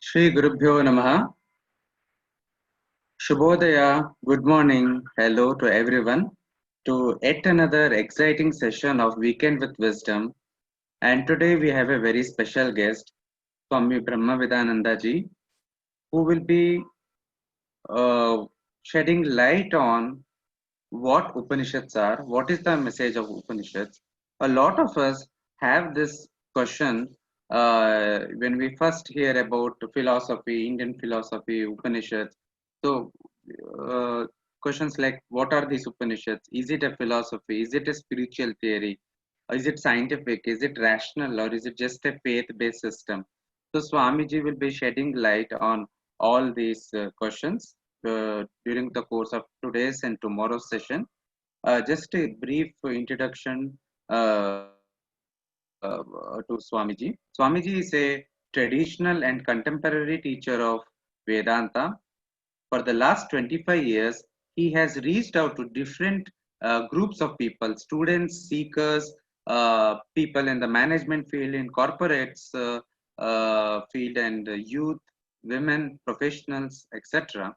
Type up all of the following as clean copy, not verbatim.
Shri Gurubhyo Namaha. Shubhodaya, good morning, hello to everyone to yet another exciting session of Weekend with Wisdom. And today we have a very special guest, Swami Brahmavidananda ji, who will be shedding light on what Upanishads are, what is the message of Upanishads. A lot of us have this question when we first hear about philosophy, Indian philosophy, Upanishads. So, uh, questions like what are these Upanishads? Is it a philosophy? Is it a spiritual theory? Is it scientific? Is it rational? Or is it just a faith based system? So, Swamiji will be shedding light on all these questions during the course of today's and tomorrow's session. Just a brief introduction to Swamiji. Swamiji is a traditional and contemporary teacher of Vedanta. For the last 25 years, he has reached out to different groups of people, students, seekers, people in the management field, in corporates field, and youth, women, professionals, etc.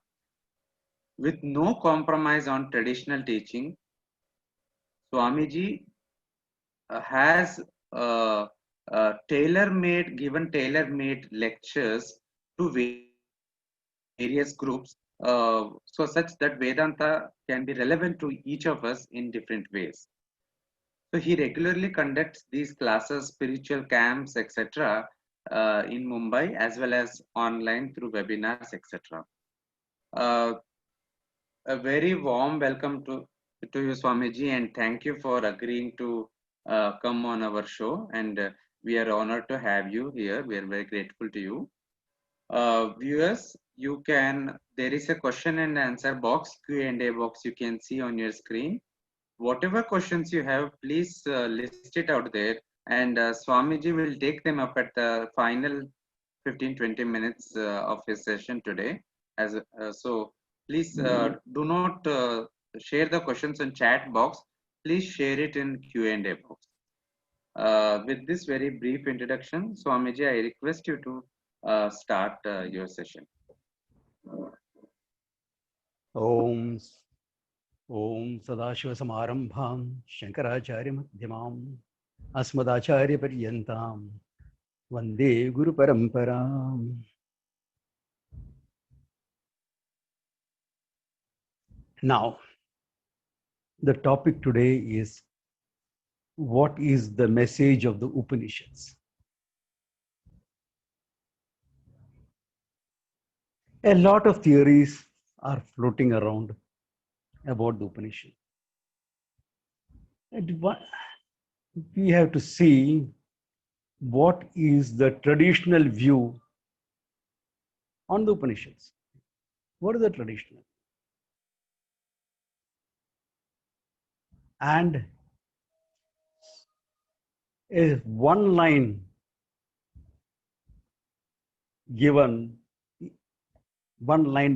With no compromise on traditional teaching, Swamiji has given tailor-made lectures to various groups so such that Vedanta can be relevant to each of us in different ways. So he regularly conducts these classes, spiritual camps, etc. In Mumbai as well as online through webinars, etc. Uh, a very warm welcome to you, Swamiji, and thank you for agreeing to come on our show. And we are honored to have you here. We are very grateful to you. Viewers, there is a question and answer box, Q&A box you can see on your screen. Whatever questions you have, please list it out there, and Swamiji will take them up at the final 15-20 minutes of his session today. So please do not share the questions in chat box. Please share it in Q&A box. With this very brief introduction, Swamiji, I request you to start your session. Om Sadashivasamarambham Shankaracharya Madhyamam Asmadacharya Paryantam Vande Guru Paramparam. Now, the topic today is what is the message of the Upanishads? A lot of theories are floating around about the Upanishad. We have to see what is the traditional view on the Upanishads. What is the traditional? And a one line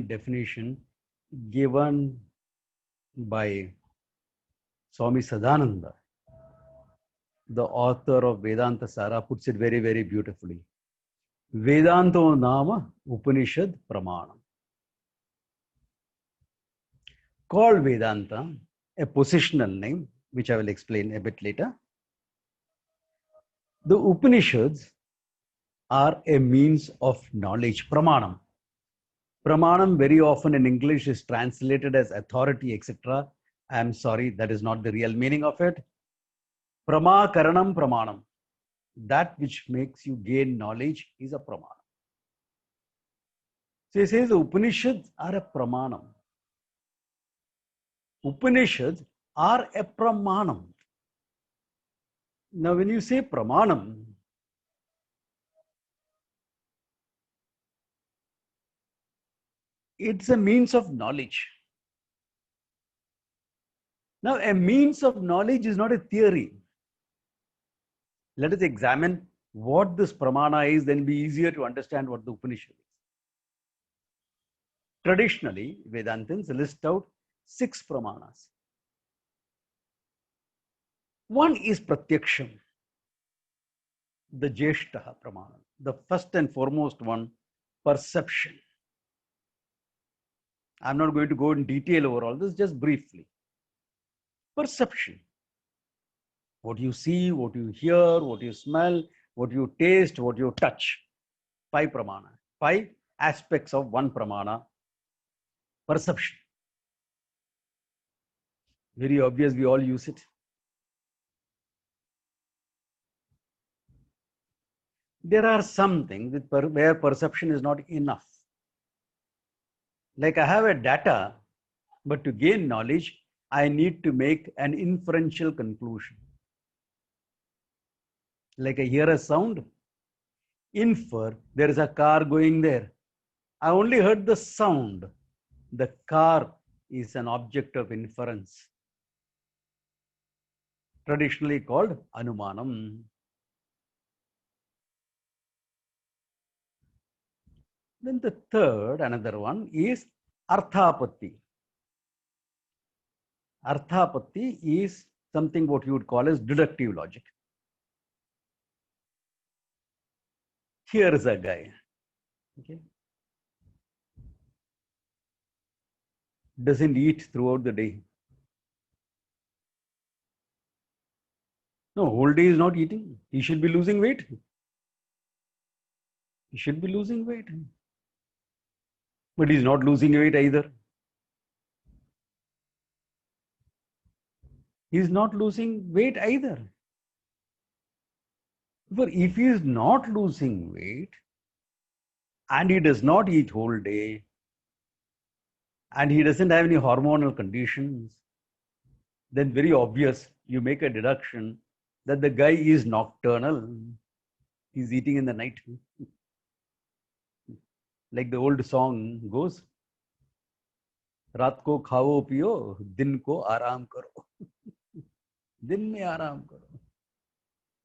definition given by Swami Sadananda, the author of Vedanta Sara, puts it very, very beautifully. Vedanto Nama Upanishad Pramanam. Called Vedanta, a positional name, which I will explain a bit later. The Upanishads are a means of knowledge, pramanam. Pramanam very often in English is translated as authority, etc. I am sorry, that is not the real meaning of it. Pramakaranam pramanam. That which makes you gain knowledge is a pramanam. So he says the Upanishads are a pramanam. Upanishads are a pramanam. Now when you say pramanam, it's a means of knowledge. Now a means of knowledge is not a theory. Let us examine what this pramana is, then be easier to understand what the Upanishad is. Traditionally, Vedantins list out 6 pramanas. One is Pratyaksham, the Jeshtaha pramana, the first and foremost one, perception. I'm not going to go in detail over all this, just briefly. Perception. What you see, what you hear, what you smell, what you taste, what you touch. 5 pramana. 5 aspects of one pramana. Perception. Very obvious, we all use it. There are some things where perception is not enough. Like I have a data, but to gain knowledge, I need to make an inferential conclusion. Like I hear a sound, infer there is a car going there. I only heard the sound. The car is an object of inference, traditionally called anumanam. Then the third, another one is arthapatti. Arthapatti is something what you would call as deductive logic. Here is a guy, okay, doesn't eat throughout the day. No, whole day is not eating. He should be losing weight. He should be losing weight. But he's not losing weight either. He's not losing weight either. But if he is not losing weight and he does not eat whole day and he doesn't have any hormonal conditions, then very obvious, you make a deduction that the guy is nocturnal. He's eating in the night. Like the old song goes, रात को खाओ पियो, दिन को आराम करो. दिन में आराम करो,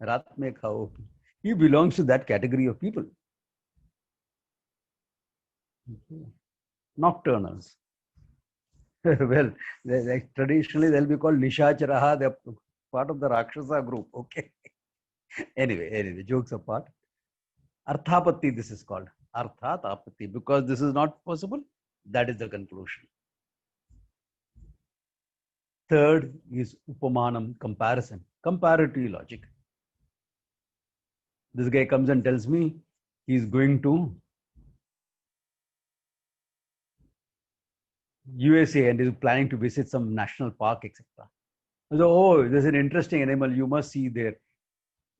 रात में खाओ. He belongs to that category of people. Okay. Nocturnals. Well, traditionally they'll be called Nishacharaha. They're part of the Rakshasa group. Okay. Anyway, jokes apart. Arthapatti, this is called. Arthatapatti. Because this is not possible, that is the conclusion. Third is upamanam, comparison, comparative logic. This guy comes and tells me he's going to USA and is planning to visit some national park, etc. So, oh, there's an interesting animal you must see there.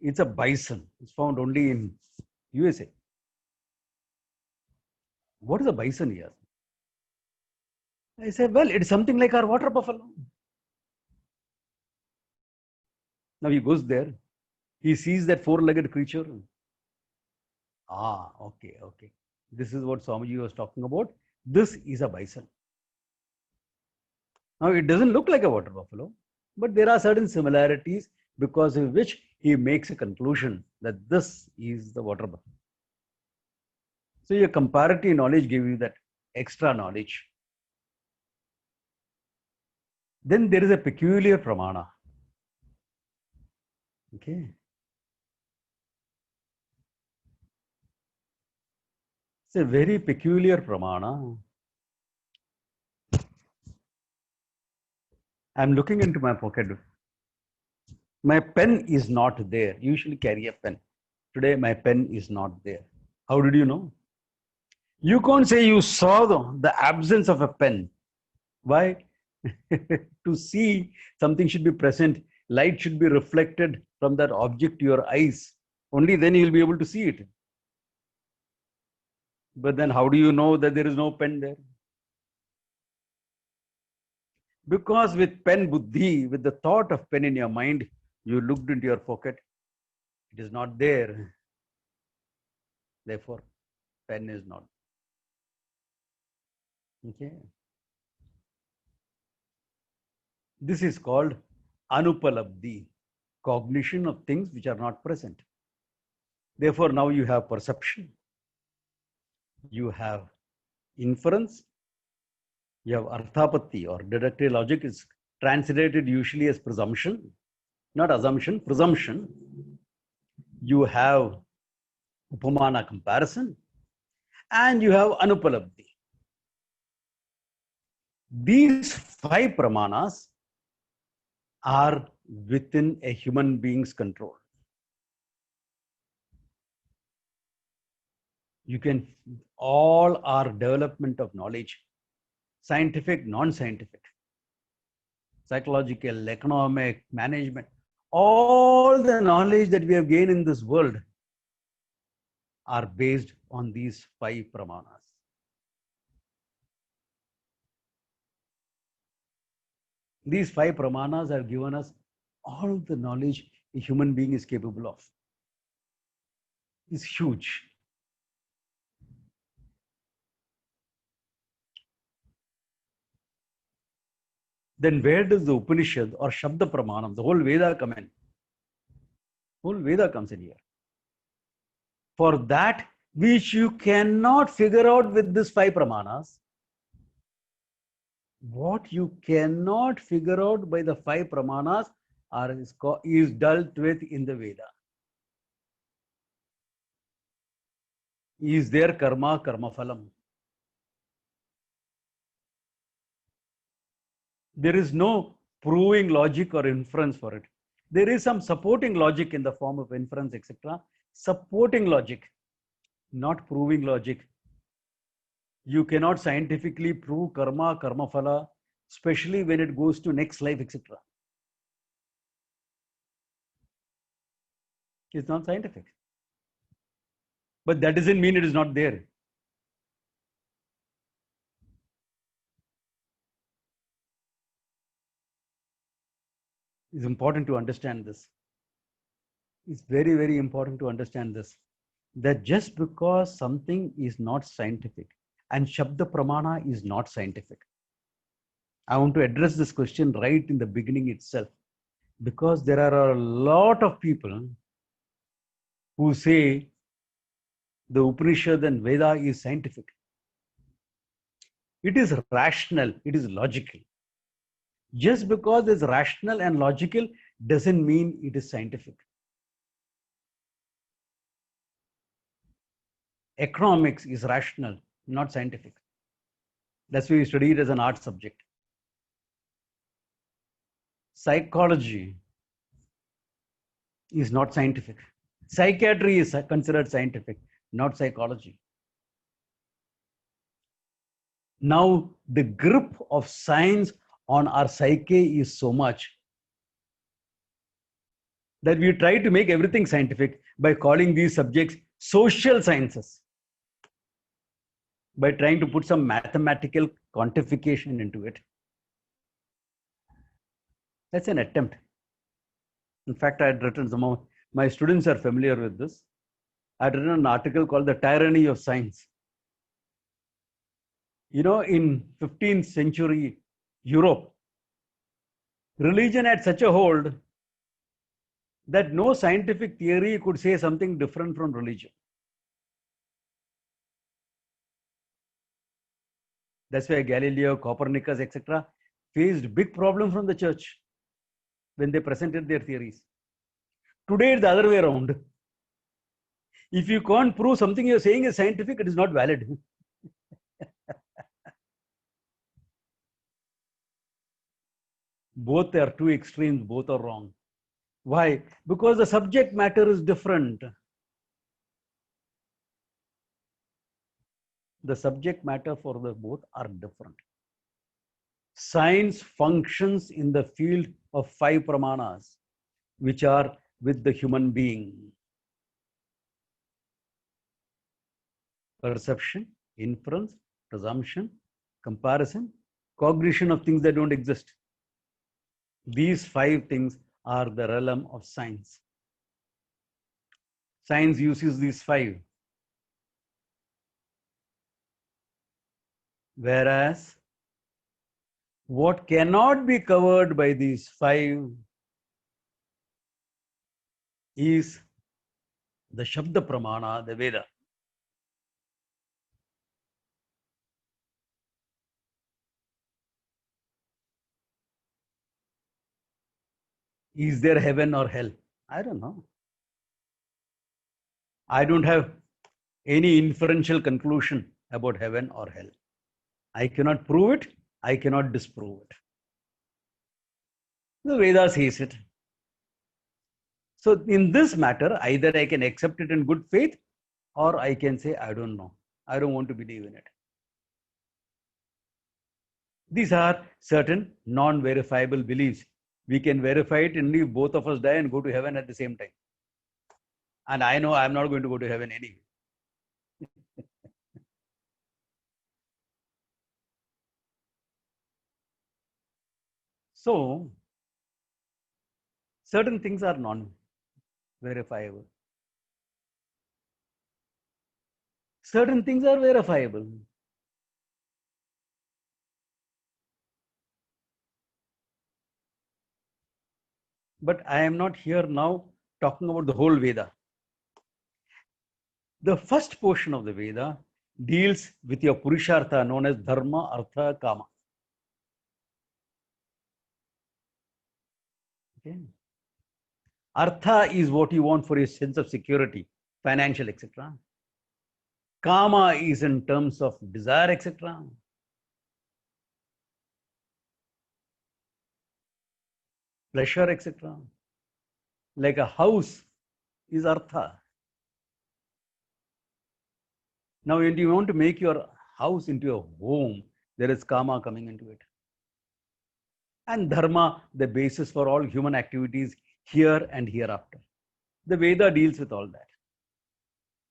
It's a bison. It's found only in USA. What is a bison here? I said, well, it's something like our water buffalo. Now he goes there. He sees that 4-legged creature. Ah, okay. This is what Swamiji was talking about. This is a bison. Now it doesn't look like a water buffalo, but there are certain similarities because of which he makes a conclusion that this is the water buffalo. So your comparative knowledge gives you that extra knowledge. Then there is a peculiar pramana. Okay. It's a very peculiar pramana. I'm looking into my pocket. My pen is not there. You usually carry a pen. Today my pen is not there. How did you know? You can't say you saw the absence of a pen. Why? To see something should be present. Light should be reflected from that object to your eyes. Only then you'll be able to see it. But then how do you know that there is no pen there? Because with pen buddhi, with the thought of pen in your mind, you looked into your pocket. It is not there. Therefore, pen is not. Okay. This is called anupalabdhi, cognition of things which are not present. Therefore, now you have perception, you have inference, you have arthapatti or deductive logic is translated usually as presumption, not assumption, presumption. You have upamana, comparison, and you have Anupalabdhi. These 5 pramanas are within a human being's control. You can, all our development of knowledge, scientific, non-scientific, psychological, economic, management, all the knowledge that we have gained in this world are based on these 5 pramanas. These 5 pramanas have given us all the knowledge a human being is capable of. It's huge. Then where does the Upanishad or Shabda Pramanam, the whole Veda come in? Whole Veda comes in here. For that which you cannot figure out with these 5 pramanas, what you cannot figure out by the 5 pramanas is dealt with in the Veda. Is there karma, karma phalam? There is no proving logic or inference for it. There is some supporting logic in the form of inference, etc. Supporting logic, not proving logic. You cannot scientifically prove karma, karma phala, especially when it goes to next life, etc. It's not scientific. But that doesn't mean it is not there. It's important to understand this. It's very, very important to understand this. That just because something is not scientific, and Shabda Pramana is not scientific. I want to address this question right in the beginning itself, because there are a lot of people who say the Upanishad and Veda is scientific. It is rational, it is logical. Just because it's rational and logical doesn't mean it is scientific. Economics is rational, not scientific. That's why we study it as an art subject. Psychology is not scientific. Psychiatry is considered scientific, not psychology. Now, the grip of science on our psyche is so much that we try to make everything scientific by calling these subjects social sciences, by trying to put some mathematical quantification into it. That's an attempt. In fact, I had written, some of my students are familiar with this. I had written an article called The Tyranny of Science. You know, in 15th century Europe, religion had such a hold that no scientific theory could say something different from religion. That's why Galileo, Copernicus, etc. faced big problems from the church when they presented their theories. Today, it's the other way around. If you can't prove something you're saying is scientific, it is not valid. Both are two extremes, both are wrong. Why? Because the subject matter is different. The subject matter for the both are different. Science functions in the field of 5 pramanas, which are with the human being. Perception, inference, presumption, comparison, cognition of things that don't exist. These 5 things are the realm of science. Science uses these 5. Whereas what cannot be covered by these 5 is the Shabda Pramana, the Veda. Is there heaven or hell? I don't know. I don't have any inferential conclusion about heaven or hell. I cannot prove it. I cannot disprove it. The Vedas says it. So in this matter, either I can accept it in good faith, or I can say, I don't know. I don't want to believe in it. These are certain non-verifiable beliefs. We can verify it only if both of us die and go to heaven at the same time. And I know I'm not going to go to heaven anyway. So, certain things are non-verifiable. Certain things are verifiable. But I am not here now talking about the whole Veda. The first portion of the Veda deals with your Purushartha known as Dharma, Artha, Kama. Okay. Artha is what you want for your sense of security, financial, etc. Kama is in terms of desire, etc. Pleasure, etc. Like a house is Artha. Now, when you want to make your house into a home, there is Kama coming into it. And Dharma, the basis for all human activities here and hereafter. The Veda deals with all that.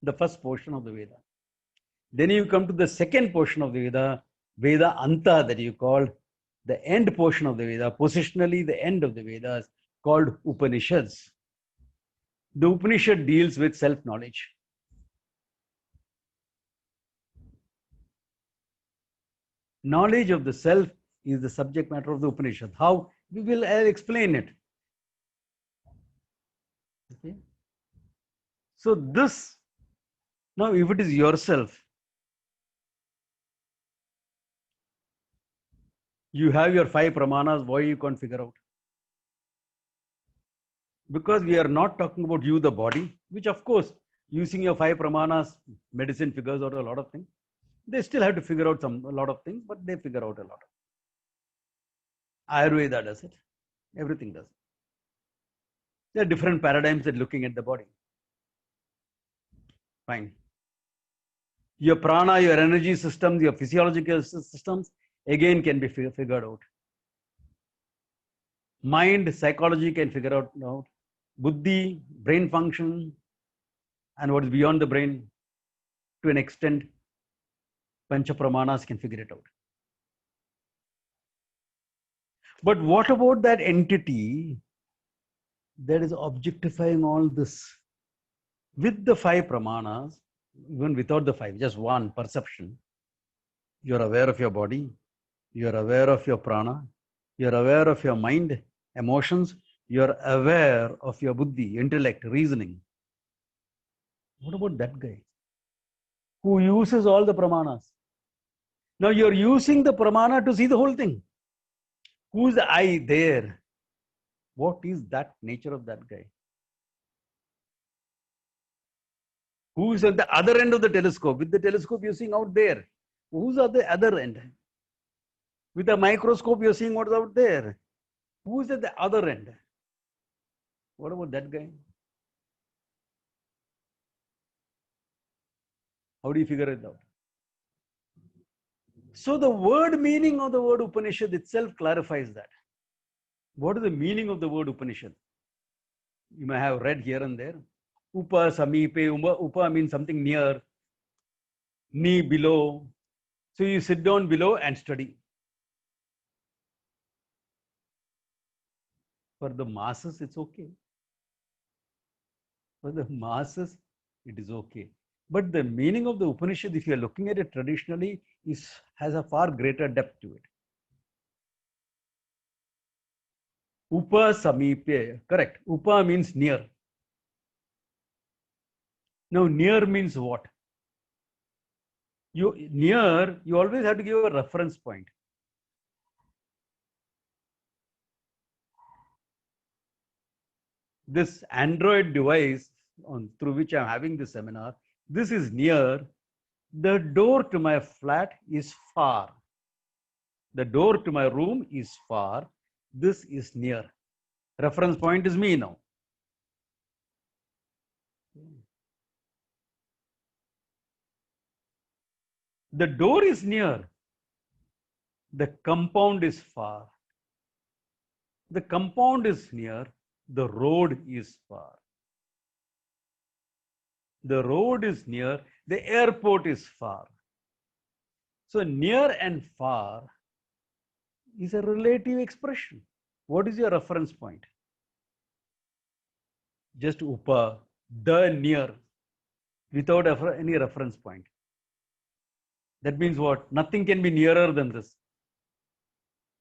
The first portion of the Veda. Then you come to the second portion of the Veda, Veda Anta, that you call the end portion of the Veda, positionally the end of the Vedas, called Upanishads. The Upanishad deals with self-knowledge. Knowledge of the self is the subject matter of the Upanishad. How? I'll explain it. Okay. So this, now if it is yourself, you have your 5 pramanas, why you can't figure out? Because we are not talking about you, the body, which of course, using your 5 pramanas, medicine figures out a lot of things. They still have to figure out a lot of things, but they figure out a lot. Ayurveda does it. Everything does it. There are different paradigms at looking at the body. Fine. Your prana, your energy systems, your physiological systems, again can be figured out. Mind, psychology can figure out. Buddhi, brain function, and what is beyond the brain, to an extent, Pancha Pramanas can figure it out. But what about that entity that is objectifying all this? With the 5 Pramanas, even without the 5, just one perception, you're aware of your body, you're aware of your prana, you're aware of your mind, emotions, you're aware of your buddhi, intellect, reasoning. What about that guy who uses all the pramanas? Now you're using the pramana to see the whole thing. Who's the I there? What is that nature of that guy? Who's at the other end of the telescope? With the telescope you're seeing out there. Who's at the other end? With a microscope you're seeing what's out there. Who's at the other end? What about that guy? How do you figure it out? So the word meaning of the word Upanishad itself clarifies that. What is the meaning of the word Upanishad? You may have read here and there. Upa, Samipe, Upa means something near, Ni below. So you sit down below and study. For the masses, it's okay. For the masses, it is okay. But the meaning of the Upanishad, if you are looking at it traditionally, has a far greater depth to it. Upa Samipe, correct. Upa means near. Now, near means what? You always have to give a reference point. This Android device through which I'm having this seminar This is near. The door to my flat is far. The door to my room is far. This is near. Reference point is me now. The door is near. The compound is far. The compound is near. The road is far. The road is near. The airport is far. So near and far is a relative expression. What is your reference point? Just upa, the near, without any reference point. That means what? Nothing can be nearer than this.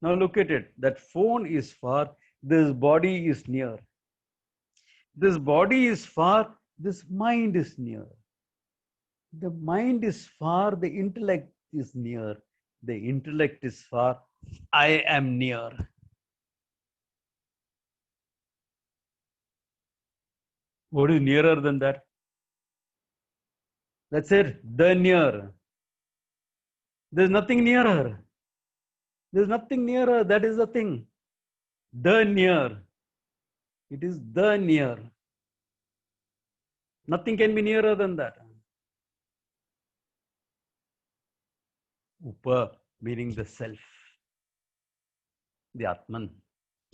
Now look at it. That phone is far. This body is near. This body is far. This mind is near. The mind is far. The intellect is near. The intellect is far. I am near. What is nearer than that? That's it. The near. There's nothing nearer. There's nothing nearer. That is the thing. The near. It is the near. Nothing can be nearer than that. Upa, meaning the self. The Atman.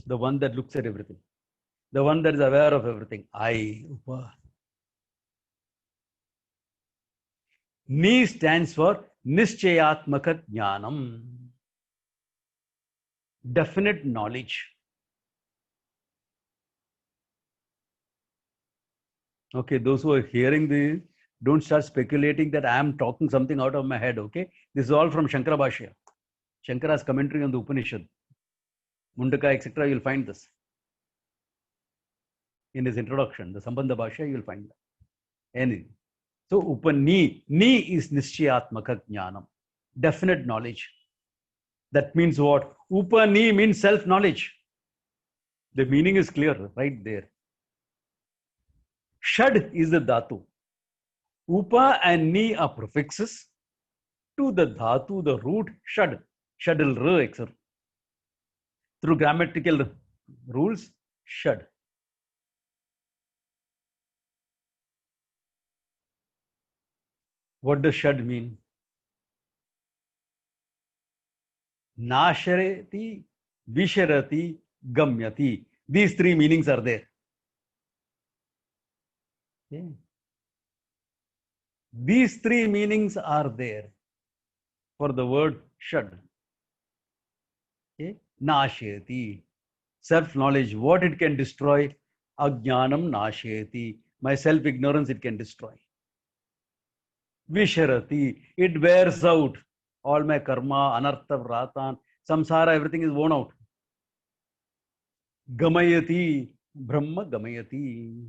The one that looks at everything. The one that is aware of everything. I, Upa. Ni stands for Nischayatmaka Jnanam. Definite knowledge. Okay, those who are hearing this, don't start speculating that I am talking something out of my head, okay? This is all from Shankara Bhashya. Shankara's commentary on the Upanishad. Mundaka, etc. You'll find this. In his introduction, the Sambandha Bhashya, you'll find that. Anything. So, Upani, Ni is Nischayatmaka Jnanam. Definite knowledge. That means what? Upani means self-knowledge. The meaning is clear right there. Shad is the dhatu. Upa and Ni are prefixes to the dhatu, the root shad. Shadil ra, etc. Through grammatical rules, shad. What does shad mean? Nasharati, Visharati, Gamyati. These three meanings are there. Okay. These three meanings are there for the word shad. Okay. Nashayati, self-knowledge, what it can destroy. Ajnanam nashayati, my self-ignorance it can destroy. Visharati, it wears out all my karma, anartha, vratan, samsara, everything is worn out. Gamayati, Brahma Gamayati.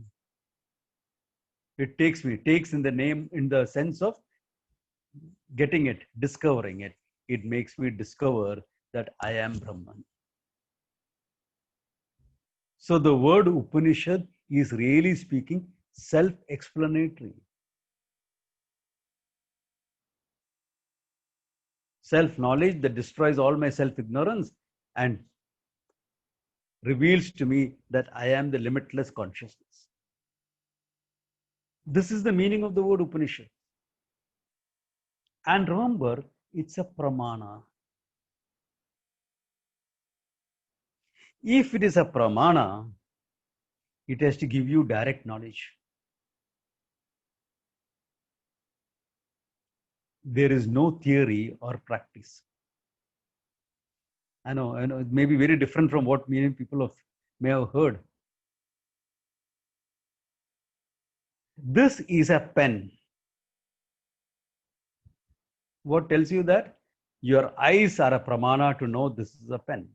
It takes me, takes in the name, in the sense of getting it, discovering it. It makes me discover that I am Brahman. So the word Upanishad is really speaking self-explanatory. Self-knowledge that destroys all my self-ignorance and reveals to me that I am the limitless consciousness. This is the meaning of the word Upanishad. And remember, it's a pramana. If it is a pramana, it has to give you direct knowledge. There is no theory or practice. I know it may be very different from what many people may have heard. This is a pen. What tells you that? Your eyes are a pramana to know this is a pen.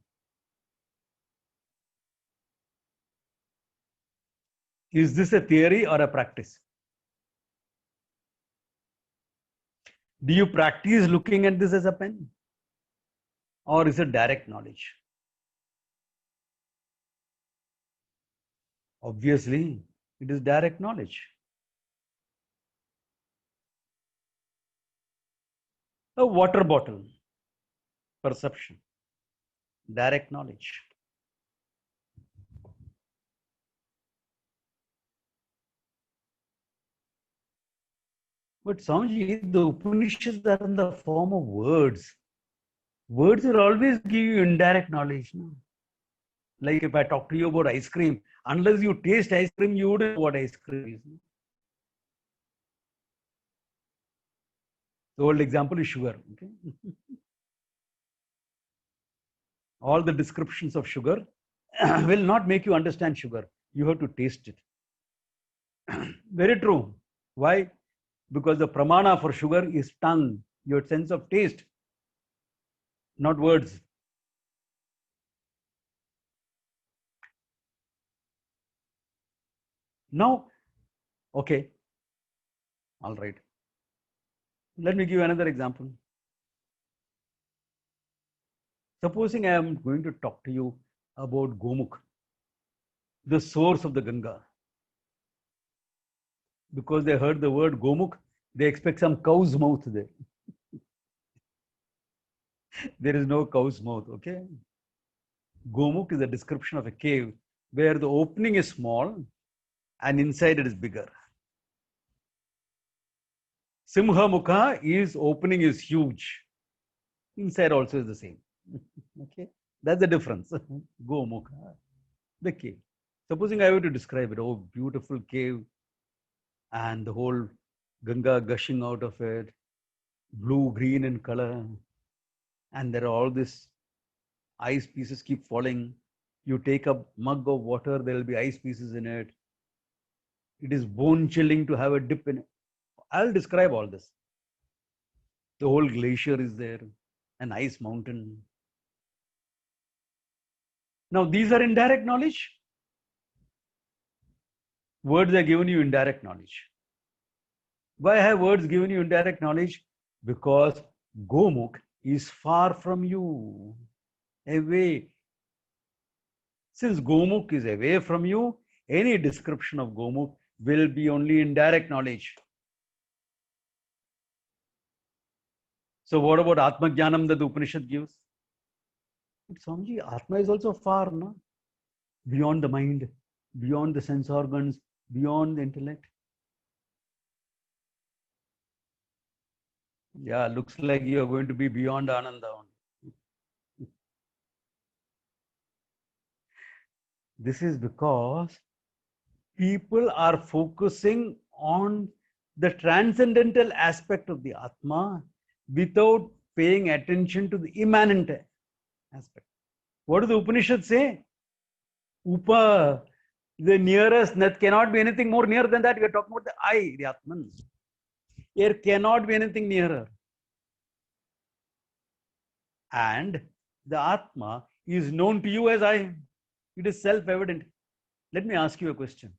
Is this a theory or a practice? Do you practice looking at this as a pen? Or is it direct knowledge? Obviously, it is direct knowledge. A water bottle, perception, direct knowledge. But Swamiji, the Upanishads are in the form of words. Words will always give you indirect knowledge. No? Like if I talk to you about ice cream, unless you taste ice cream, you wouldn't know what ice cream is. No? The old example is sugar. Okay? All the descriptions of sugar will not make you understand sugar. You have to taste it. Very true. Why? Because the pramana for sugar is tongue, your sense of taste, not words. Now, okay, all right. Let me give you another example. Supposing I am going to talk to you about Gomukh, the source of the Ganga. Because they heard the word Gomukh, they expect some cow's mouth there. There is no cow's mouth, okay? Gomukh is a description of a cave where the opening is small and inside it is bigger. Simha Mukha is opening is huge. Inside also is the same. Okay, that's the difference. Gomukha, the cave. Supposing I were to describe it, oh, beautiful cave, and the whole Ganga gushing out of it, blue, green in color, and there are all these ice pieces keep falling. You take a mug of water, there will be ice pieces in it. It is bone chilling to have a dip in it. I'll describe all this. The whole glacier is there, an ice mountain. Now, these are indirect knowledge. Words are given you indirect knowledge. Why have words given you indirect knowledge? Because Gomukh is far from you, away. Since Gomukh is away from you, any description of Gomukh will be only indirect knowledge. So what about Atma Jnanam that the Upanishad gives? But Swamiji, Atma is also far, no? Beyond the mind, beyond the sense organs, beyond the intellect. Yeah, looks like you are going to be beyond Ananda. This is because people are focusing on the transcendental aspect of the Atma without paying attention to the immanent aspect. What does the Upanishad say? Upa, the nearest, that cannot be anything more near than that. We are talking about the I, the Atman. There cannot be anything nearer. And the Atma is known to you as I. It is self-evident. Let me ask you a question.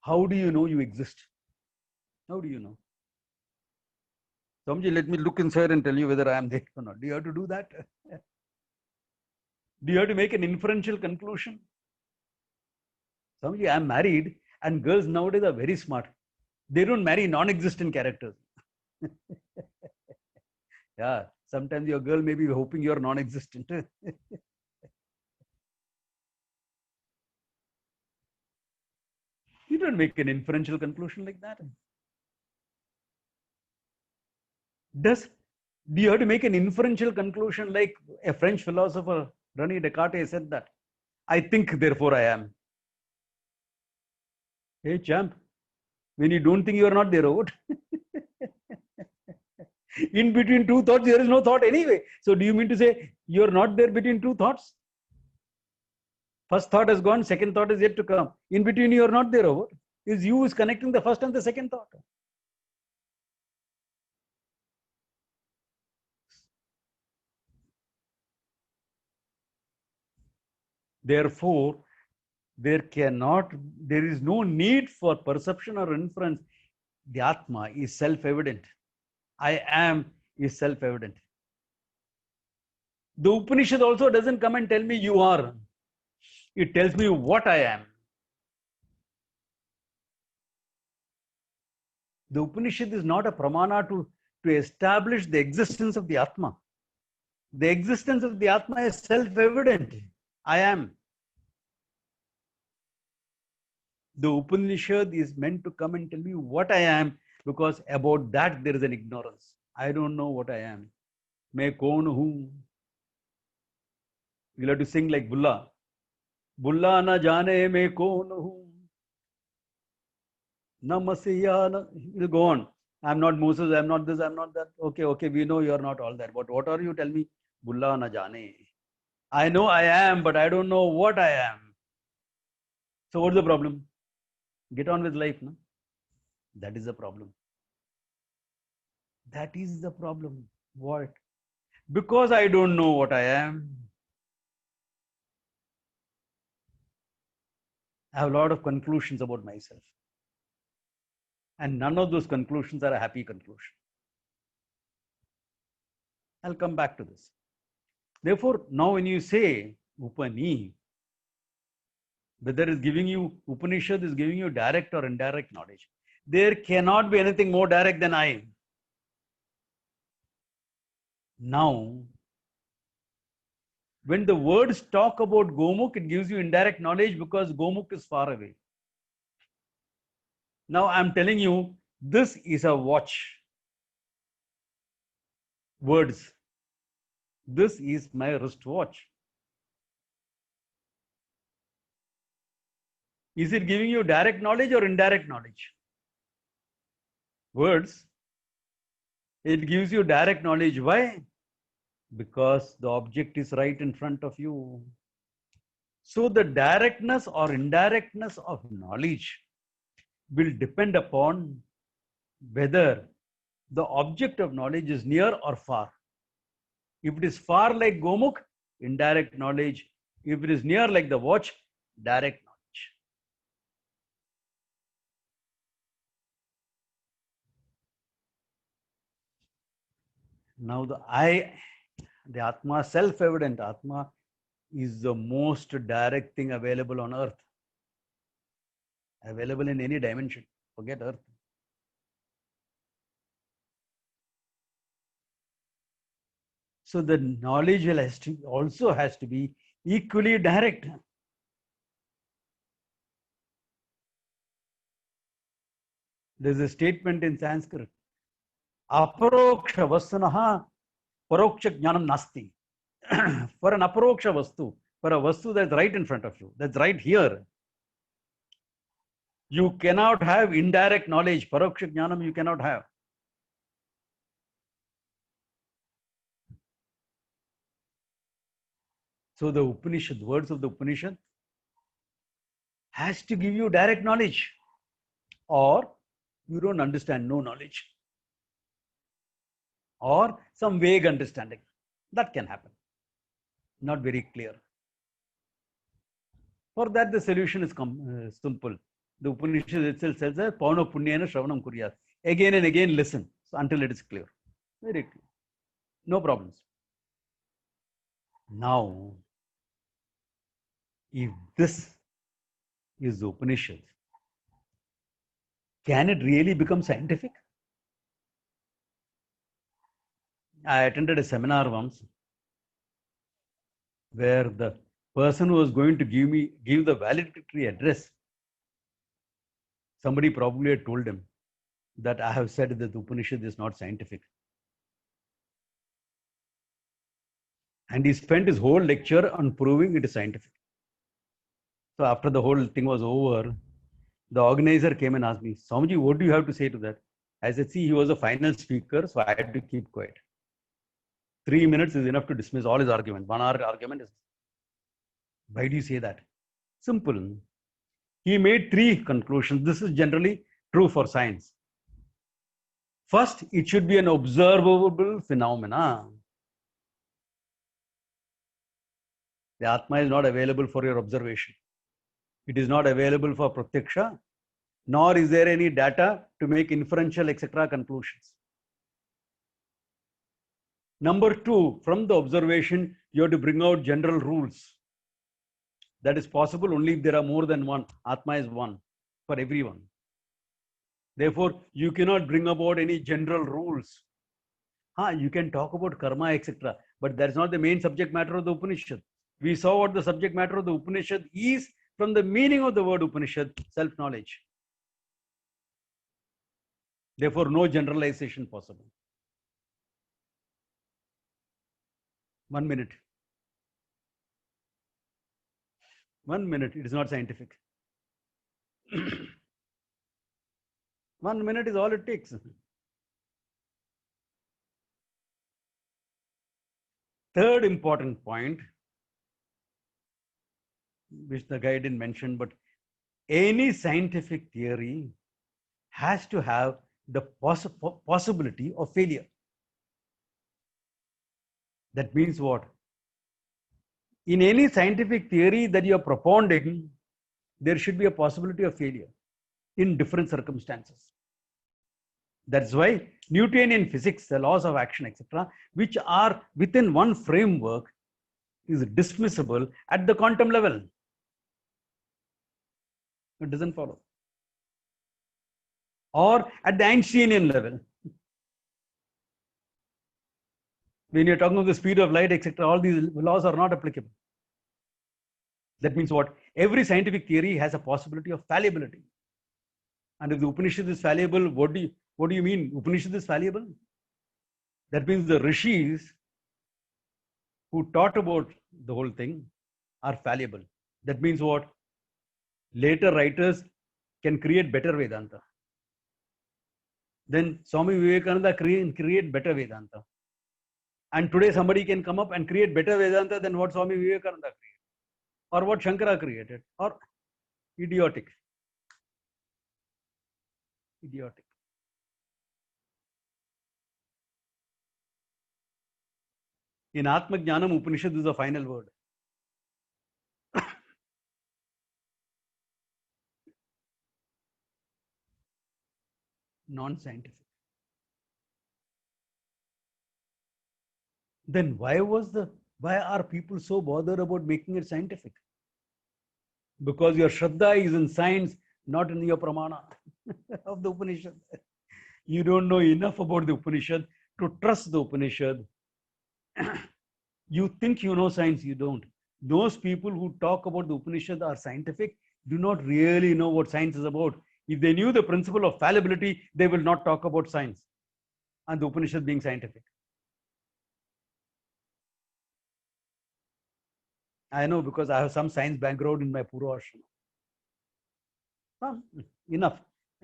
How do you know you exist? How do you know? Swamiji, let me look inside and tell you whether I am there or not. Do you have to do that? Do you have to make an inferential conclusion? Swamiji, I am married and girls nowadays are very smart. They don't marry non-existent characters. Yeah, sometimes your girl may be hoping you're non-existent. You don't make an inferential conclusion like that. Do you have to make an inferential conclusion like a French philosopher, René Descartes, said that? I think, therefore I am. Hey, champ, when you don't think you are not there, what? In between two thoughts, there is no thought anyway. So do you mean to say you're not there between two thoughts? First thought has gone, second thought is yet to come. In between, you are not there, or what? Is you is connecting the first and the second thought. Therefore, there is no need for perception or inference. The Atma is self-evident. I am is self-evident. The Upanishad also doesn't come and tell me you are. It tells me what I am. The Upanishad is not a pramana to to establish the existence of the Atma. The existence of the Atma is self-evident. I am. The Upanishad is meant to come and tell me what I am, because about that there is an ignorance. I don't know what I am. Main kaun hu? You'll have to sing like Bulla. Bulla na jane main kaun hu. Namasya. You'll go on. I'm not Moses, I'm not this, I'm not that. Okay, we know you're not all that. But what are you? Tell me. Bulla na jane. I know I am, but I don't know what I am. So what's the problem? Get on with life, no? That is the problem. That is the problem. What? Because I don't know what I am. I have a lot of conclusions about myself. And none of those conclusions are a happy conclusion. I'll come back to this. Therefore, now when you say Upani, whether it's giving you, Upanishad is giving you direct or indirect knowledge. There cannot be anything more direct than I. Now, when the words talk about Gomukh, it gives you indirect knowledge because Gomukh is far away. Now, I'm telling you, this is a watch. Words. This is my wristwatch. Is it giving you direct knowledge or indirect knowledge? Words. It gives you direct knowledge. Why? Because the object is right in front of you. So the directness or indirectness of knowledge will depend upon whether the object of knowledge is near or far. If it is far like Gomukh, indirect knowledge. If it is near like the watch, direct knowledge. Now the Atma, self-evident Atma, is the most direct thing available on earth. Available in any dimension. Forget earth. So the knowledge also has to be equally direct. There's a statement in Sanskrit. Aparoksha vastanaha paroksha jnanam nasti. For an aparoksha vastu, for a vastu that's right in front of you, that's right here, you cannot have indirect knowledge. Paroksha jnanam you cannot have. So the Upanishad, words of the Upanishad has to give you direct knowledge, or you don't understand, no knowledge, or some vague understanding. That can happen. Not very clear. For that, the solution is simple. The Upanishad itself says that Pauna Punyena Shravanam Kuryat. Again and again listen until it is clear. Very clear. No problems. Now, if this is the Upanishad, can it really become scientific? I attended a seminar once where the person who was going to give the valedictory address, somebody probably had told him that I have said that the Upanishad is not scientific. And he spent his whole lecture on proving it is scientific. So after the whole thing was over, the organizer came and asked me, Swamiji, what do you have to say to that? I said, see, he was a final speaker, so I had to keep quiet. 3 minutes is enough to dismiss all his argument. 1 hour argument is. Why do you say that? Simple. He made 3 conclusions. This is generally true for science. First, it should be an observable phenomena. The Atma is not available for your observation. It is not available for pratyaksha, nor is there any data to make inferential, etc. conclusions. Number 2, from the observation, you have to bring out general rules. That is possible only if there are more than one. Atma is one for everyone. Therefore, you cannot bring about any general rules You can talk about karma, etc. But that's not the main subject matter of the Upanishad. We saw what the subject matter of the Upanishad is from the meaning of the word Upanishad, self-knowledge. Therefore, no generalization possible. 1 minute. 1 minute. It is not scientific. 1 minute is all it takes. Third important point, which the guy didn't mention, but any scientific theory has to have the possibility of failure. That means what? In any scientific theory that you are propounding, there should be a possibility of failure in different circumstances. That's why Newtonian physics, the laws of action, etc., which are within one framework, is dismissible at the quantum level. It doesn't follow. Or at the Einsteinian level. When you're talking of the speed of light, etc., all these laws are not applicable. That means what? Every scientific theory has a possibility of fallibility. And if the Upanishad is fallible, what do you mean? Upanishad is fallible? That means the rishis who taught about the whole thing are fallible. That means what? Later writers can create better Vedanta. Then Swami Vivekananda create better Vedanta. And today somebody can come up and create better Vedanta than what Swami Vivekananda created, or what Shankara created, or idiotic. Idiotic. In Atma Jnanam, Upanishad is the final word. Non-scientific. Then why are people so bothered about making it scientific? Because your Shraddha is in science, not in your Pramana of the Upanishad. You don't know enough about the Upanishad to trust the Upanishad. You think you know science, you don't. Those people who talk about the Upanishad are scientific do not really know what science is about. If they knew the principle of fallibility, they will not talk about science and the Upanishad being scientific. I know, because I have some science background in my Purva Ashrama. Enough.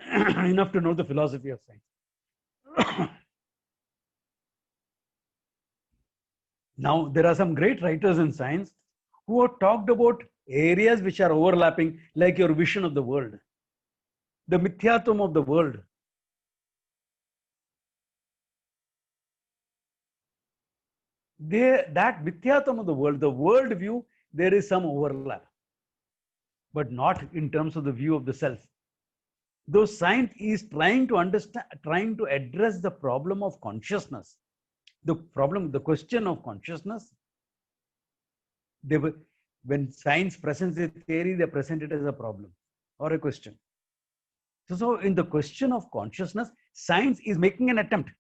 Enough to know the philosophy of science. Now, there are some great writers in science who have talked about areas which are overlapping, like your vision of the world, the Mithyatvam of the world. That Mithyatvam of the world view, there is some overlap, but not in terms of the view of the self. Though science is trying to address the problem of consciousness, the question of consciousness, when science presents a theory, they present it as a problem or a question. So in the question of consciousness, science is making an attempt.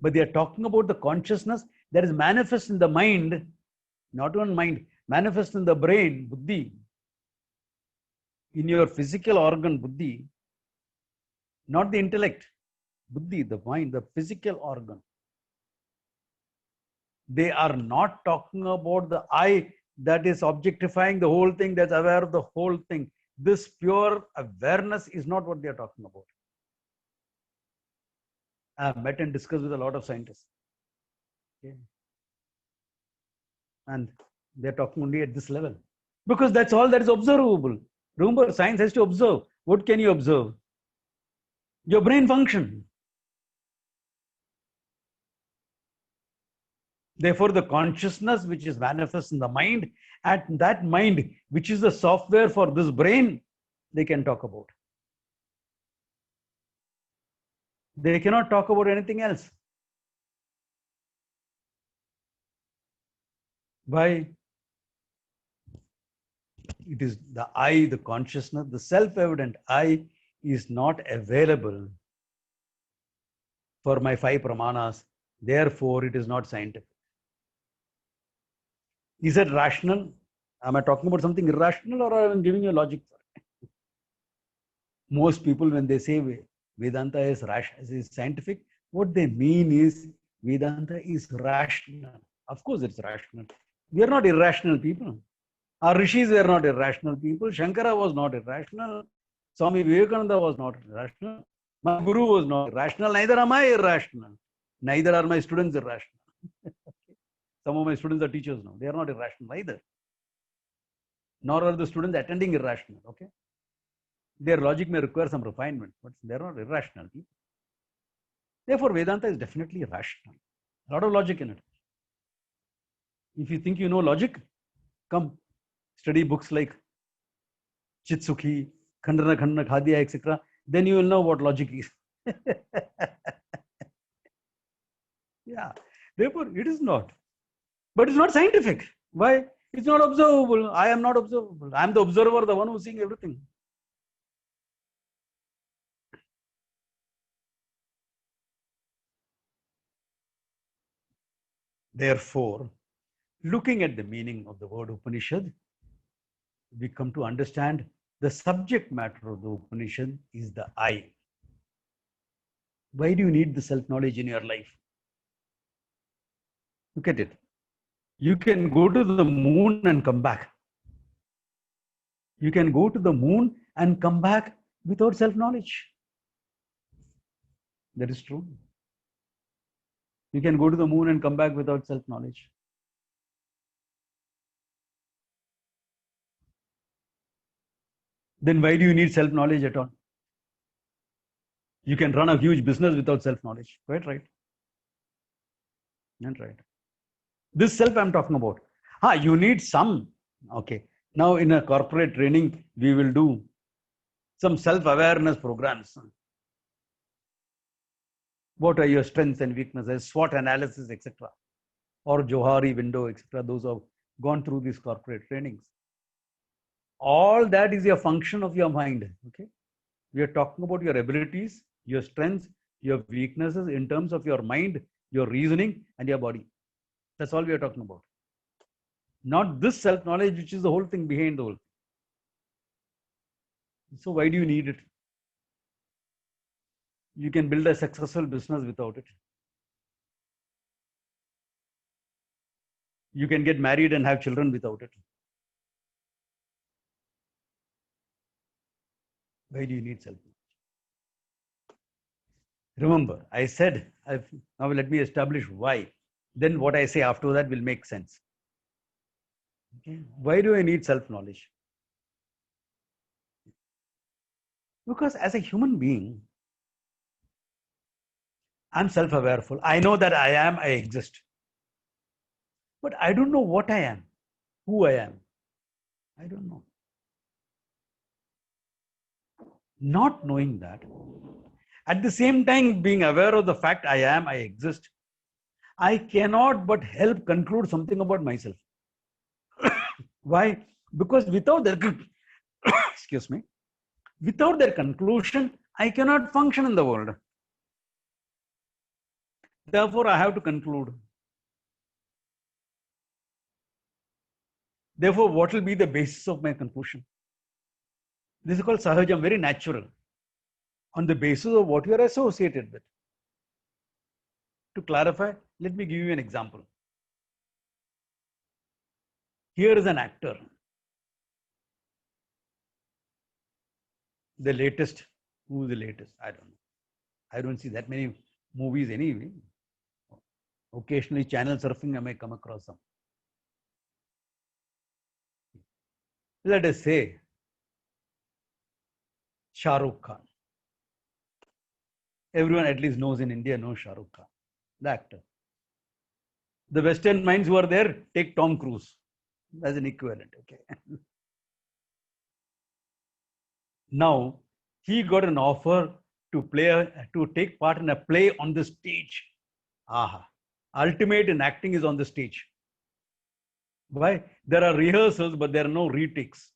But they are talking about the consciousness that is manifest in the mind, not on mind, manifest in the brain, buddhi, in your physical organ, buddhi, not the intellect, buddhi, the mind, the physical organ. They are not talking about the I that is objectifying the whole thing, that's aware of the whole thing. This pure awareness is not what they are talking about. I have met and discussed with a lot of scientists. Okay. And they're talking only at this level. Because that's all that is observable. Remember, science has to observe. What can you observe? Your brain function. Therefore, the consciousness which is manifest in the mind, at that mind, which is the software for this brain, they can talk about. They cannot talk about anything else. Why? It is the I, the consciousness, the self-evident I is not available for my 5 pramanas. Therefore, it is not scientific. Is it rational? Am I talking about something irrational, or am I giving you logic? Most people, when they say Vedanta is scientific, what they mean is Vedanta is rational. Of course, it's rational. We are not irrational people. Our rishis were not irrational people. Shankara was not irrational. Swami Vivekananda was not irrational. My guru was not irrational. Neither am I irrational. Neither are my students irrational. Some of my students are teachers now. They are not irrational either. Nor are the students attending irrational. Okay. Their logic may require some refinement, but they are not irrational people. Therefore, Vedanta is definitely rational. A lot of logic in it. If you think you know logic, come study books like Chitsukhi, Khandana Khandana Khadya, etc. Then you will know what logic is. Yeah. Therefore, it is not. But it's not scientific. Why? It's not observable. I am not observable. I am the observer, the one who's seeing everything. Therefore, looking at the meaning of the word Upanishad, we come to understand the subject matter of the Upanishad is the I. Why do you need the self-knowledge in your life? Look at it. You can go to the moon and come back. You can go to the moon and come back without self-knowledge. That is true. You can go to the moon and come back without self-knowledge. Then why do you need self-knowledge at all? You can run a huge business without self-knowledge. Quite right. Not right. This self I'm talking about. You need some. Okay. Now in a corporate training, we will do some self-awareness programs. What are your strengths and weaknesses, SWOT analysis, etc. Or Johari window, etc. Those who have gone through these corporate trainings. All that is a function of your mind. Okay. We are talking about your abilities, your strengths, your weaknesses in terms of your mind, your reasoning, and your body. That's all we are talking about. Not this self-knowledge, which is the whole thing behind the whole thing. So why do you need it? You can build a successful business without it. You can get married and have children without it. Why do you need self-knowledge? Remember, I said, now let me establish why. Then what I say after that will make sense. Okay. Why do I need self-knowledge? Because as a human being, I'm self-awareful. I know that I exist. But I don't know what I am, who I am. I don't know. Not knowing that, at the same time being aware of the fact I exist, I cannot but help conclude something about myself. Why? Because without that, excuse me, without their conclusion, I cannot function in the world. Therefore, I have to conclude. Therefore, what will be the basis of my conclusion? This is called sahajam, very natural. On the basis of what you are associated with. To clarify, let me give you an example. Here is an actor. The latest, who is the latest? I don't know. I don't see that many movies anyway. Occasionally channel surfing, I may come across some. Let us say Shah Rukh Khan. Everyone at least knows in India knows Shah Rukh Khan, the actor. The Western minds who are there, take Tom Cruise as an equivalent. Okay. Now, he got an offer to take part in a play on the stage. Ultimate in acting is on the stage. Why? There are rehearsals, but there are no retakes.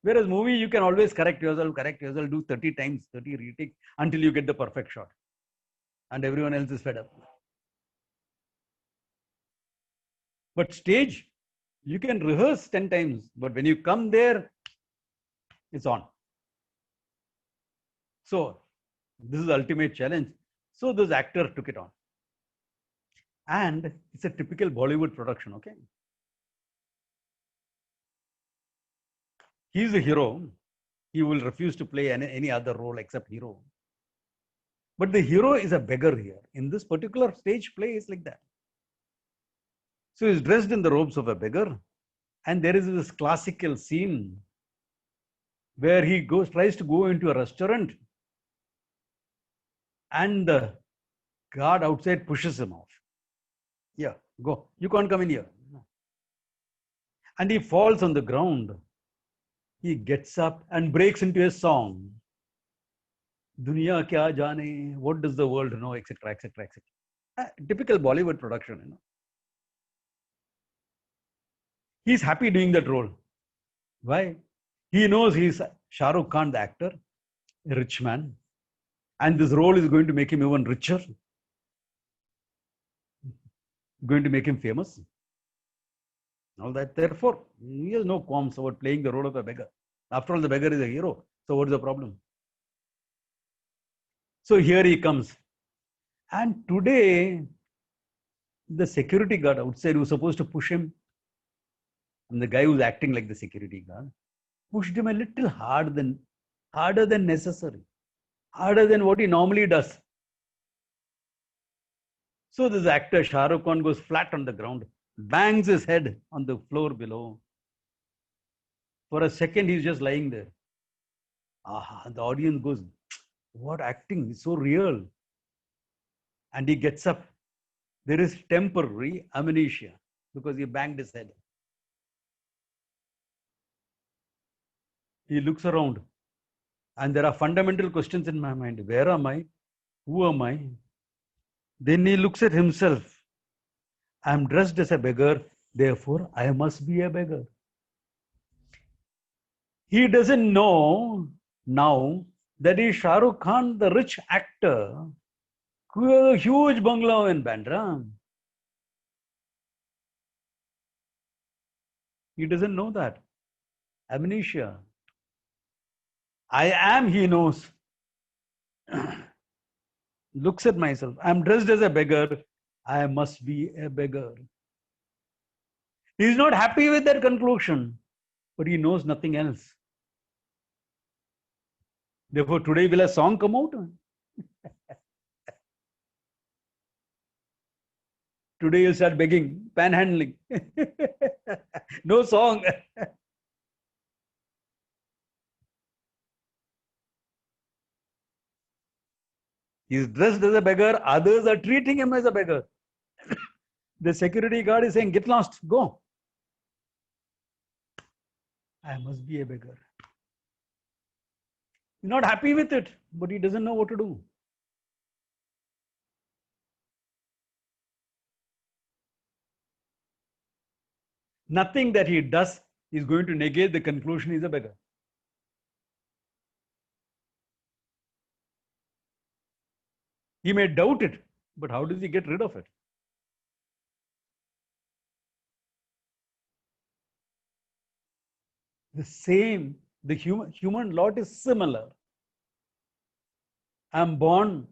Whereas movie, you can always correct yourself, do 30 times, 30 retakes until you get the perfect shot. and everyone else is fed up. But stage, you can rehearse 10 times, but when you come there, it's on. So this is the ultimate challenge. So this actor took it on. And it's a typical Bollywood production, okay? He's a hero. He will refuse to play any other role except hero. But the hero is a beggar here. In this particular stage play, it's like that. So he's dressed in the robes of a beggar. And there is this classical scene where he tries to go into a restaurant, and the guard outside pushes him off. Yeah, go. You can't come in here. And he falls on the ground. He gets up and breaks into a song. Dunya kya jane, what does the world know, etc., etc., etc. Typical Bollywood production, you know. He's happy doing that role. Why? He knows he's Shah Rukh Khan, the actor, a rich man, and this role is going to make him even richer, going to make him famous. All that. Therefore, he has no qualms about playing the role of a beggar. After all, the beggar is a hero. So what's the problem? So here he comes. And today, the security guard outside who was supposed to push him, and the guy who's acting like the security guard, pushed him a little harder than necessary, harder than what he normally does. So this actor, Shah Rukh Khan, goes flat on the ground, bangs his head on the floor below. For a second, he's just lying there. Aha, the audience goes, what acting, it's so real. And he gets up. There is temporary amnesia because he banged his head. He looks around, and there are fundamental questions in my mind. Where am I? Who am I? Then he looks at himself. I am dressed as a beggar, therefore I must be a beggar. He doesn't know now that is Shah Rukh Khan, the rich actor, who has a huge bungalow in Bandra. He doesn't know that. Amnesia. I am, he knows. Looks at myself. I am dressed as a beggar. I must be a beggar. He is not happy with that conclusion, but he knows nothing else. Therefore, today will a song come out? Today you'll start begging, panhandling. No song. He's dressed as a beggar. Others are treating him as a beggar. The security guard is saying, get lost, go. I must be a beggar. He's not happy with it, but he doesn't know what to do. Nothing that he does is going to negate the conclusion he's a beggar. He may doubt it, but how does he get rid of it? The same, the human lot is similar. I'm born,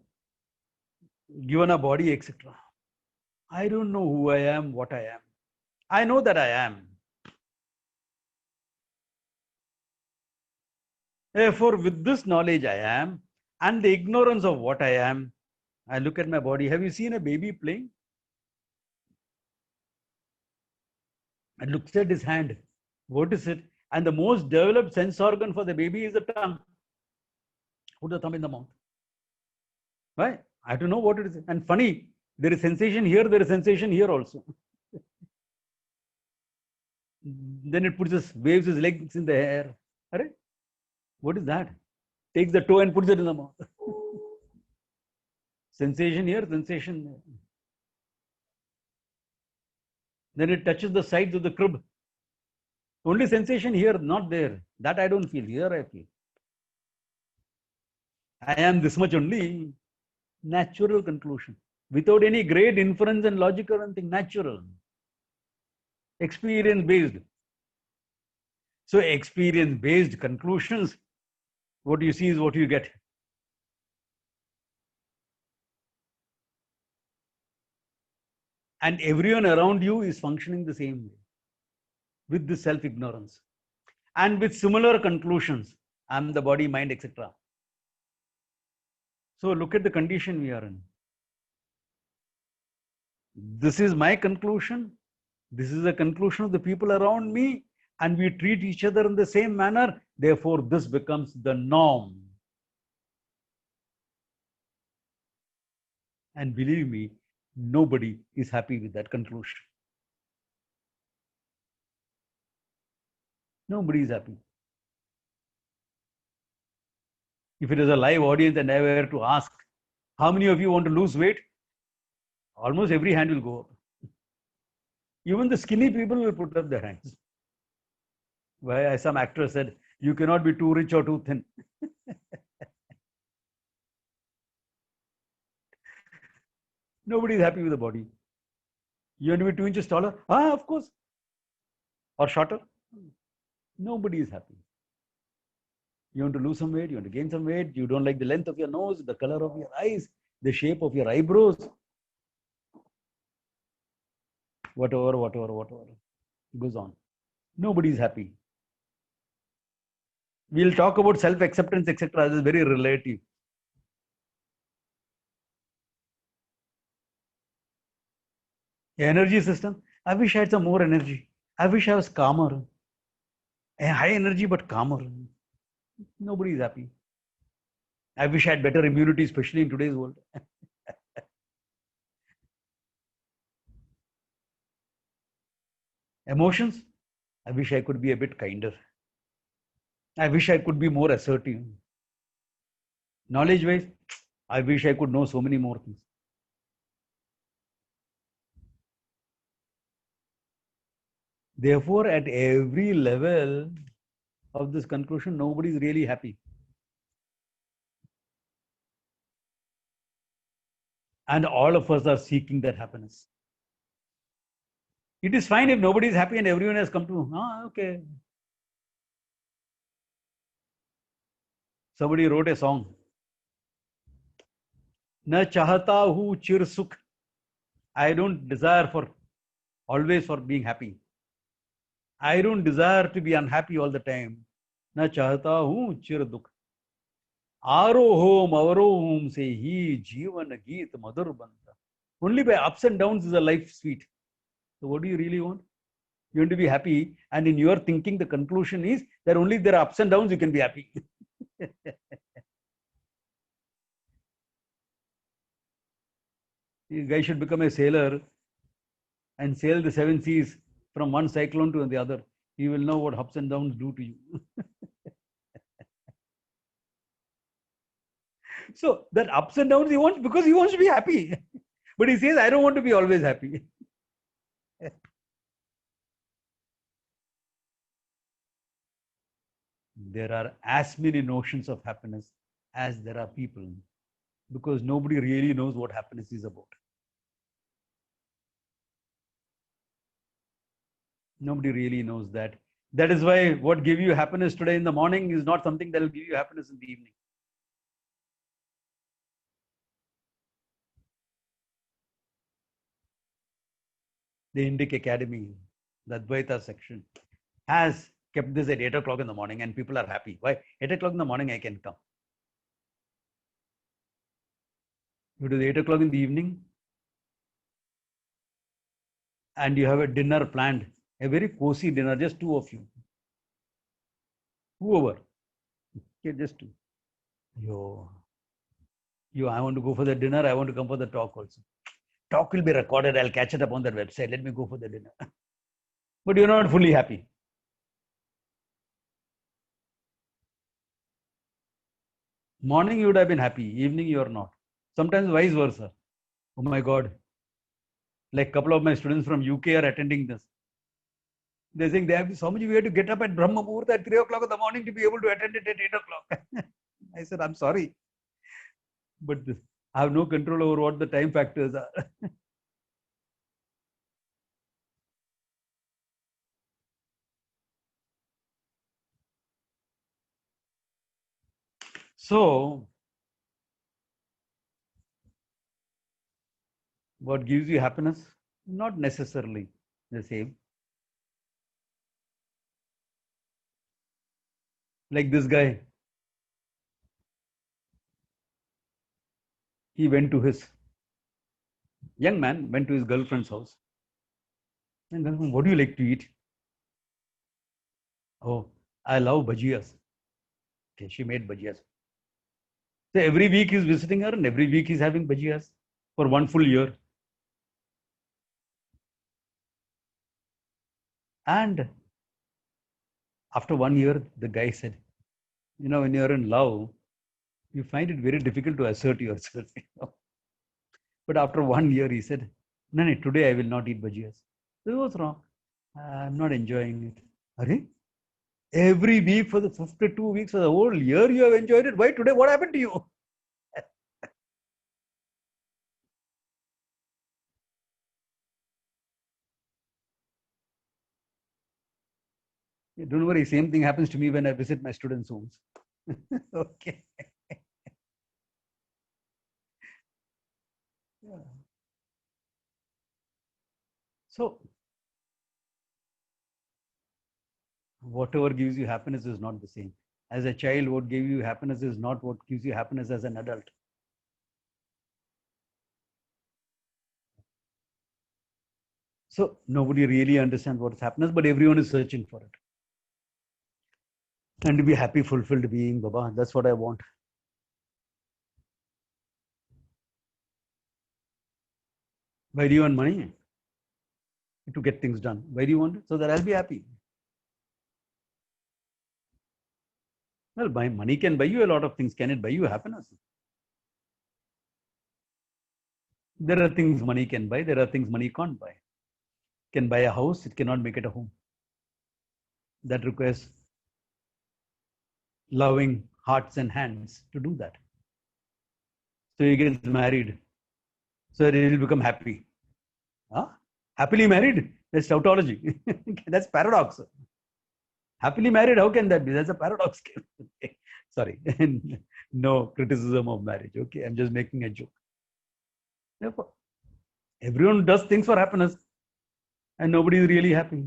given a body, etc. I don't know who I am, what I am. I know that I am. Therefore, with this knowledge I am, and the ignorance of what I am, I look at my body. Have you seen a baby playing? And looks at his hand. What is it? And the most developed sense organ for the baby is the tongue. Put the thumb in the mouth. Right? I don't know what it is. And funny, there is sensation here, there is sensation here also. Then it waves his legs in the air. Right? What is that? Takes the toe and puts it in the mouth. Sensation here, sensation there. Then it touches the sides of the crib. Only sensation here, not there. That I don't feel. Here I feel. I am this much only. Natural conclusion. Without any great inference and logic or anything. Natural. Experience-based. So experience-based conclusions, what you see is what you get. And everyone around you is functioning the same way with this self-ignorance and with similar conclusions. I'm the body, mind, etc. So look at the condition we are in. This is my conclusion. This is the conclusion of the people around me, and we treat each other in the same manner. Therefore, this becomes the norm. And believe me, nobody is happy with that conclusion. Nobody is happy. If it is a live audience and I were to ask, how many of you want to lose weight? Almost every hand will go up. Even the skinny people will put up their hands. Why, as some actor said, you cannot be too rich or too thin. Nobody is happy with the body. You want to be 2 inches taller? Ah, of course. Or shorter? Nobody is happy. You want to lose some weight, you want to gain some weight, you don't like the length of your nose, the color of your eyes, the shape of your eyebrows. Whatever. It goes on. Nobody is happy. We'll talk about self-acceptance, etc. This is very relative. Energy system. I wish I had some more energy. I wish I was calmer. High energy, but calmer. Nobody is happy. I wish I had better immunity, especially in today's world. Emotions. I wish I could be a bit kinder. I wish I could be more assertive. Knowledge-wise, I wish I could know so many more things. Therefore, at every level of this conclusion, nobody is really happy. And all of us are seeking that happiness. It is fine if nobody is happy and everyone has come to, okay. Somebody wrote a song. Na chahata hu chir sukh. I don't desire for always for being happy. I don't desire to be unhappy all the time. Na chahata hu chir dukh. Arohom avarohom se hi jivan geet madhur banta. Only by ups and downs is a life sweet. So what do you really want? You want to be happy, and in your thinking, the conclusion is that only if there are ups and downs you can be happy. You guys should become a sailor and sail the 7 seas from one cyclone to the other. You will know what ups and downs do to you. So that ups and downs he wants because he wants to be happy. But he says, I don't want to be always happy. There are as many notions of happiness as there are people, because nobody really knows what happiness is about. Nobody really knows that. That is why what gave you happiness today in the morning is not something that will give you happiness in the evening. The Indic Academy, the Advaita section, has kept this at 8 o'clock in the morning and people are happy. Why? 8 o'clock in the morning I can come. It is 8 o'clock in the evening and you have a dinner planned, a very cozy dinner, just 2 of you. Whoever. Okay, just 2. I want to go for the dinner, I want to come for the talk also. Talk will be recorded, I'll catch it up on that website, let me go for the dinner. But you're not fully happy. Morning you would have been happy, evening you are not. Sometimes vice versa. Oh my God. Like a couple of my students from UK are attending this. They're saying they have so much, we have to get up at Brahma Muhurta at 3 o'clock in the morning to be able to attend it at 8 o'clock. I said, I'm sorry. But I have no control over what the time factors are. So, what gives you happiness? Not necessarily the same. Like this guy, he went to his young man went to his girlfriend's house. And girlfriend, what do you like to eat? Oh, I love bhajiyas. Okay, she made bhajiyas. So every week he's visiting her, and every week he's having bhajiyas for one full year. And after 1 year, the guy said, you know, when you're in love, you find it very difficult to assert yourself. You know? But after 1 year, he said, no, no, today I will not eat bhajiyas. So what's wrong? I'm not enjoying it. Are every week for the 52 weeks for the whole year you have enjoyed it. Why today? What happened to you? Don't worry, same thing happens to me when I visit my students' homes. Okay. Yeah. So, whatever gives you happiness is not the same. As a child, what gave you happiness is not what gives you happiness as an adult. So, nobody really understands what is happiness, but everyone is searching for it. And to be happy, fulfilled being, Baba, that's what I want. Why do you want money? To get things done. Why do you want it? So that I'll be happy. Well, money can buy you a lot of things. Can it buy you happiness? There are things money can buy. There are things money can't buy. It can buy a house. It cannot make it a home. That requires loving hearts and hands to do that. So he gets married. So he will become happy. Huh? Happily married? That's tautology. That's paradox. Happily married, how can that be? That's a paradox. Sorry. No criticism of marriage. Okay, I'm just making a joke. Therefore, everyone does things for happiness and nobody is really happy.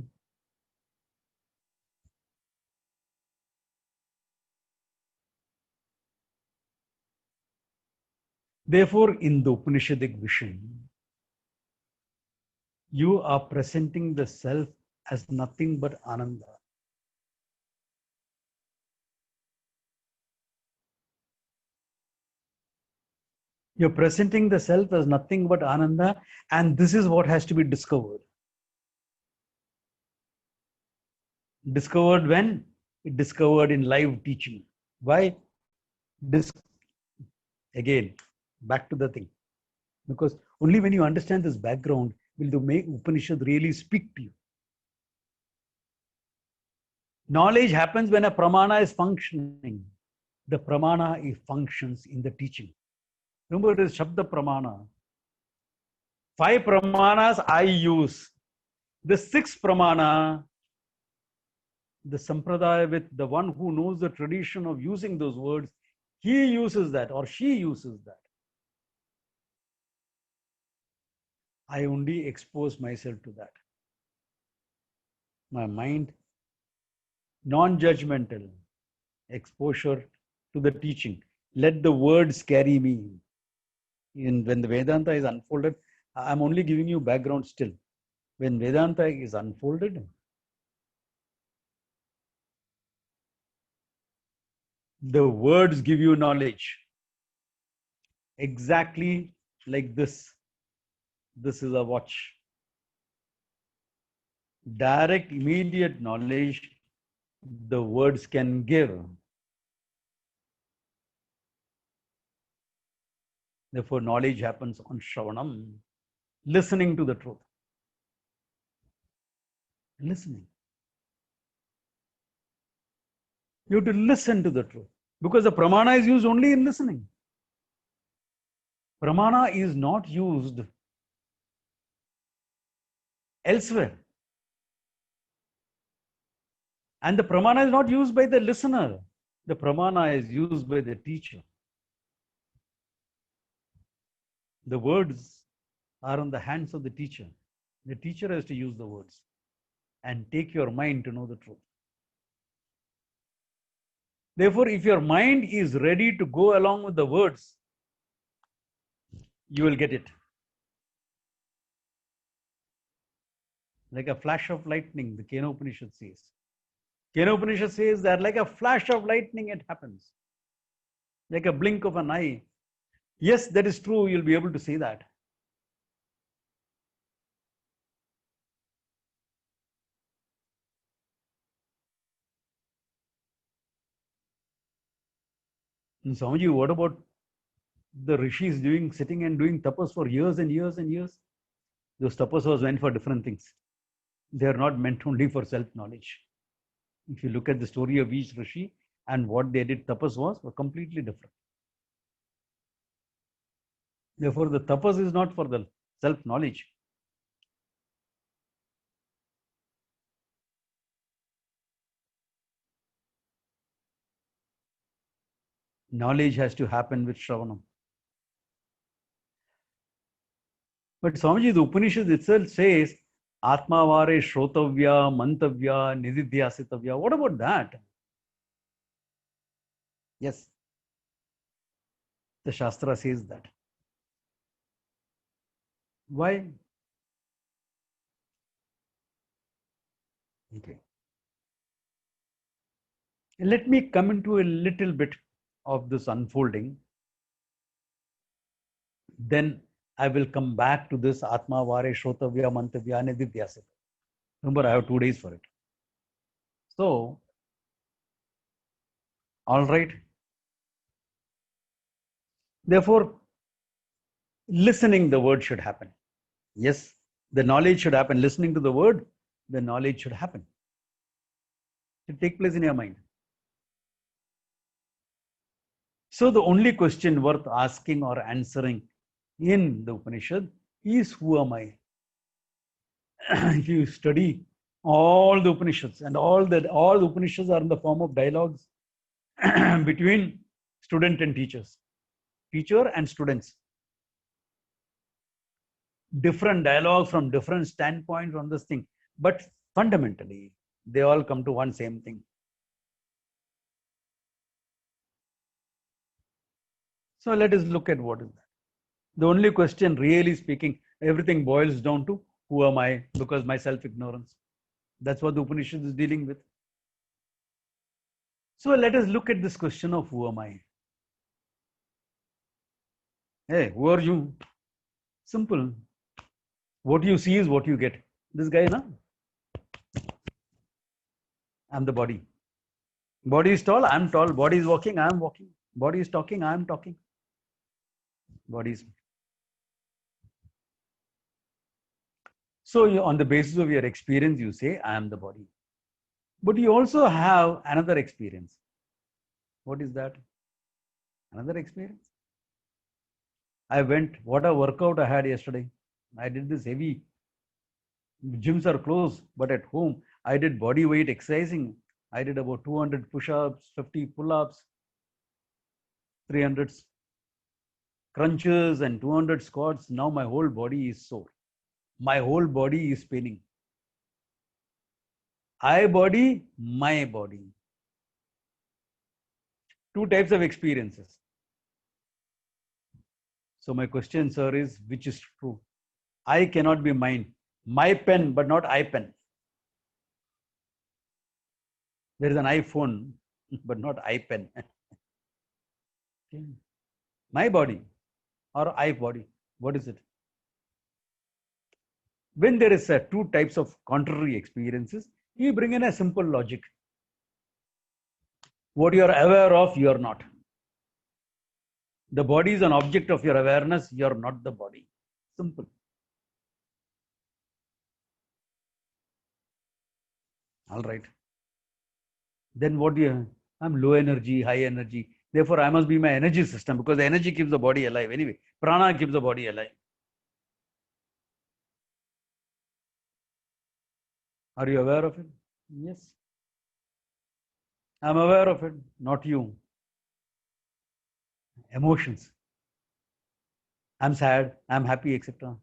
Therefore, in the Upanishadic vision, you are presenting the self as nothing but Ananda. You're presenting the self as nothing but Ananda, and this is what has to be discovered. Discovered when? Discovered in live teaching. Why? Again, back to the thing. Because only when you understand this background will the make Upanishad really speak to you. Knowledge happens when a pramana is functioning. The pramana functions in the teaching. Remember, it is Shabda Pramana. 5 pramanas I use. The 6th pramana, the sampradaya with the one who knows the tradition of using those words, he uses that or she uses that. I only expose myself to that. My mind, non-judgmental exposure to the teaching. Let the words carry me. When the Vedanta is unfolded, I'm only giving you background still. When Vedanta is unfolded, the words give you knowledge. Exactly like this. This is a watch. Direct, immediate knowledge the words can give. Therefore, knowledge happens on Shravanam, listening to the truth. Listening. You have to listen to the truth because the pramana is used only in listening. Pramana is not used elsewhere. And the pramana is not used by the listener. The pramana is used by the teacher. The words are on the hands of the teacher. The teacher has to use the words and take your mind to know the truth. Therefore, if your mind is ready to go along with the words, you will get it. Like a flash of lightning, the Kena Upanishad says. Kena Upanishad says that like a flash of lightning, it happens. Like a blink of an eye. Yes, that is true. You'll be able to say that. And Swamiji, what about the rishis sitting and doing tapas for years and years and years? Those tapas was meant for different things. They are not meant only for self-knowledge. If you look at the story of each rishi and what they did tapas were completely different. Therefore, the tapas is not for the self-knowledge. Knowledge has to happen with Shravanam. But Swamiji, the Upanishad itself says, Atmavare Shrotavya, Mantavya, Nididhyasitavya. What about that? Yes. The Shastra says that. Why? Okay. Let me come into a little bit of this unfolding. Then I will come back to this Atma Vare Shrotavya Mantavya Nididhyasita. Remember, I have 2 days for it. So, all right. Therefore, listening the word should happen. Yes, the knowledge should happen. Listening to the word, the knowledge should happen. It should take place in your mind. So the only question worth asking or answering in the Upanishad is, who am I? If you study all the Upanishads, and all the Upanishads are in the form of dialogues between student and teachers, teacher and students. Different dialogue from different standpoints on this thing, but fundamentally they all come to one same thing. So let us look at what is that. The only question, really speaking, everything boils down to, who am I? Because my self-ignorance. That's what the Upanishad is dealing with. So let us look at this question of, who am I? Hey, who are you? Simple. What you see is what you get. This guy, na? I'm the body. Body is tall, I'm tall. Body is walking, I'm walking. Body is talking, I'm talking. Body is. So on the basis of your experience, you say, I am the body. But you also have another experience. What is that? Another experience. I went, what a workout I had yesterday. I did this heavy. Gyms are closed, but at home, I did body weight exercising. I did about 200 push-ups, 50 pull-ups, 300 crunches and 200 squats. Now my whole body is sore. My whole body is paining. I body, my body. Two types of experiences. So my question, sir, is, which is true? I cannot be mine. My pen, but not I pen. There is an iPhone, but not I pen. My body or I body. What is it? When there is two types of contrary experiences, you bring in a simple logic. What you are aware of, you are not. The body is an object of your awareness, you are not the body. Simple. All right. Then what do you, I'm low energy, high energy. Therefore, I must be my energy system, because the energy keeps the body alive. Anyway, prana keeps the body alive. Are you aware of it? Yes. I'm aware of it, not you. Emotions. I'm sad, I'm happy, etc.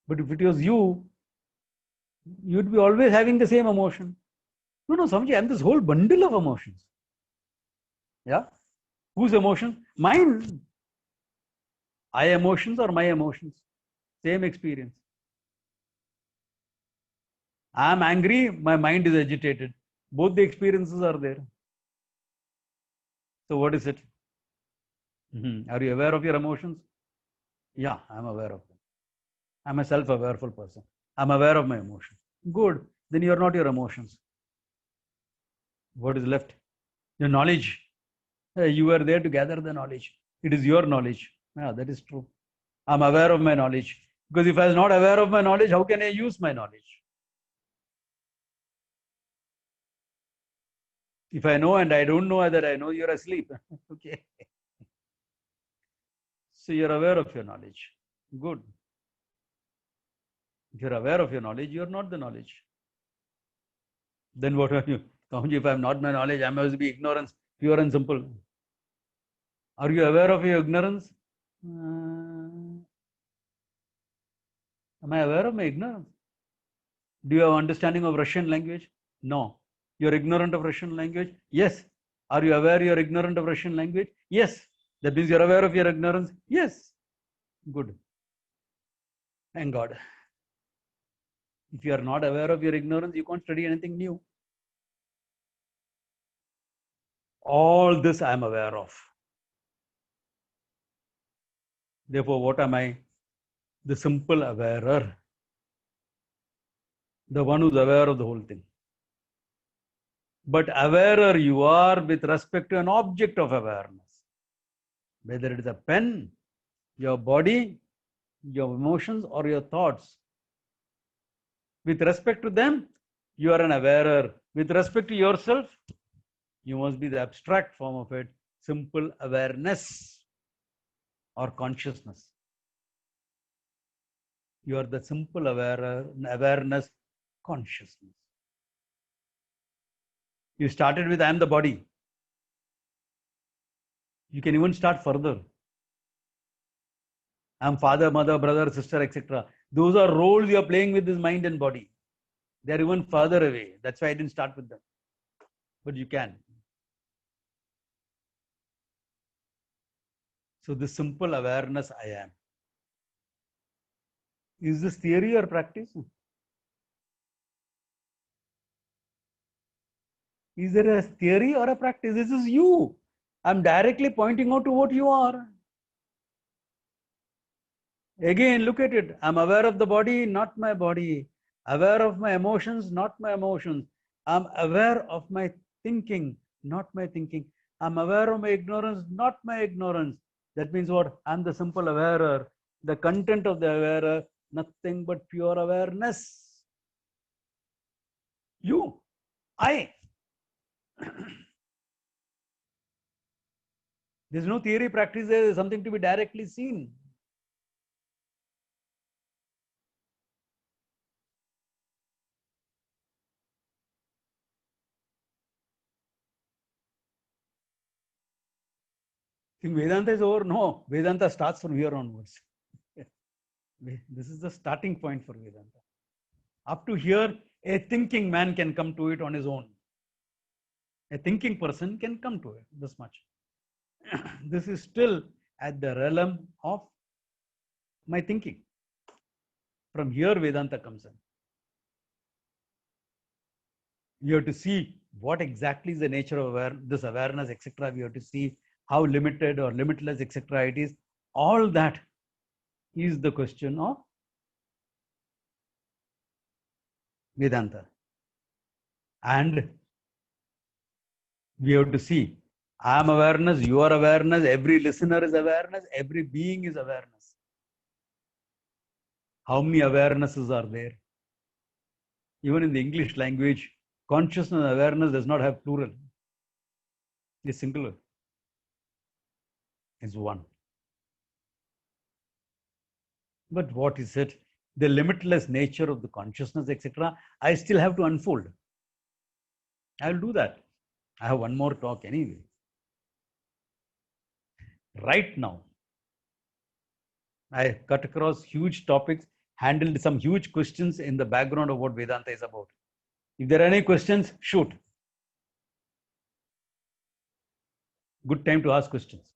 But if it was you, you'd be always having the same emotion. No, Swamiji, I'm this whole bundle of emotions. Yeah? Whose emotions? Mine. I emotions or my emotions? Same experience. I'm angry, my mind is agitated. Both the experiences are there. So what is it? Are you aware of your emotions? Yeah, I'm aware of them. I'm a self-awareful person. I'm aware of my emotions. Good. Then you're not your emotions. What is left? Your knowledge. You are there to gather the knowledge. It is your knowledge. Yeah, that is true. I'm aware of my knowledge. Because if I was not aware of my knowledge, how can I use my knowledge? If I know and I don't know that I know, you're asleep. Okay. So you're aware of your knowledge. Good. If you're aware of your knowledge, you're not the knowledge. Then what are you? If I'm not my knowledge, I must be ignorance, pure and simple. Are you aware of your ignorance? Am I aware of my ignorance? Do you have understanding of Russian language? No. You're ignorant of Russian language? Yes. Are you aware you're ignorant of Russian language? Yes. That means you're aware of your ignorance? Yes. Good. Thank God. If you are not aware of your ignorance, you can't study anything new. All this I am aware of. Therefore, what am I? The simple awarer. The one who's aware of the whole thing. But awarer you are with respect to an object of awareness. Whether it is a pen, your body, your emotions, or your thoughts. With respect to them, you are an awarer. With respect to yourself, you must be the abstract form of it, simple awareness or consciousness. You are the simple awareness, consciousness. You started with I am the body. You can even start further. I am father, mother, brother, sister, etc. Those are roles you are playing with this mind and body. They are even further away. That's why I didn't start with them. But you can. So this simple awareness I am. Is this theory or practice? Is there a theory or a practice? This is you. I'm directly pointing out to what you are. Again, look at it. I'm aware of the body, not my body. Aware of my emotions, not my emotions. I'm aware of my thinking, not my thinking. I'm aware of my ignorance, not my ignorance. That means what? I'm the simple awarer. The content of the awarer, nothing but pure awareness. You, I. There's no theory, practice, there's something to be directly seen. Think Vedanta is over? No, Vedanta starts from here onwards. This is the starting point for Vedanta. Up to here, a thinking man can come to it on his own. A thinking person can come to it, this much. This is still at the realm of my thinking. From here, Vedanta comes in. You have to see what exactly is the nature of this awareness, etc. We have to see how limited or limitless, etc. it is. All that is the question of Vedanta. And we have to see, I am awareness, you are awareness, every listener is awareness, every being is awareness. How many awarenesses are there? Even in the English language, consciousness and awareness does not have plural. is singular, is one. But what is it? The limitless nature of the consciousness, etc. I still have to unfold. I'll do that. I have one more talk anyway. Right now, I cut across huge topics, handled some huge questions in the background of what Vedanta is about. If there are any questions, shoot. Good time to ask questions.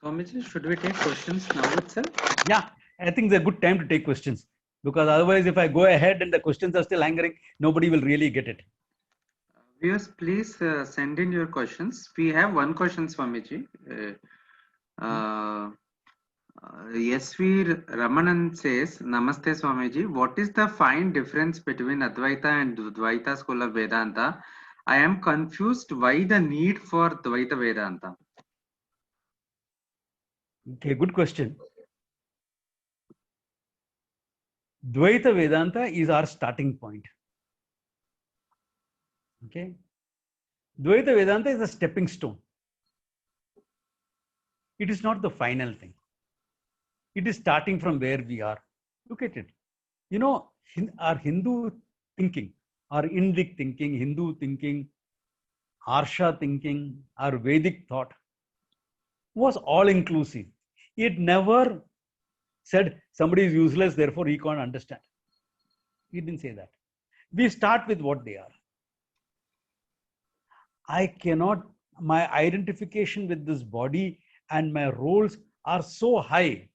Swamiji, should we take questions now itself? Yeah, I think it's a good time to take questions, because otherwise, if I go ahead and the questions are still hanging, nobody will really get it. Viewers, please send in your questions. We have one question, Swamiji. SV Ramanan says, Namaste Swamiji, what is the fine difference between Advaita and Dvaita school of Vedanta? I am confused why the need for Dvaita Vedanta. Okay, good question. Dvaita Vedanta is our starting point. Okay. Dvaita Vedanta is a stepping stone. It is not the final thing. It is starting from where we are. Look at it. You know, our Hindu thinking, our Indic thinking, Hindu thinking, Arsha thinking, our Vedic thought was all inclusive. It never said somebody is useless, therefore he can't understand. He didn't say that. We start with what they are. I cannot, my identification with this body and my roles are so high.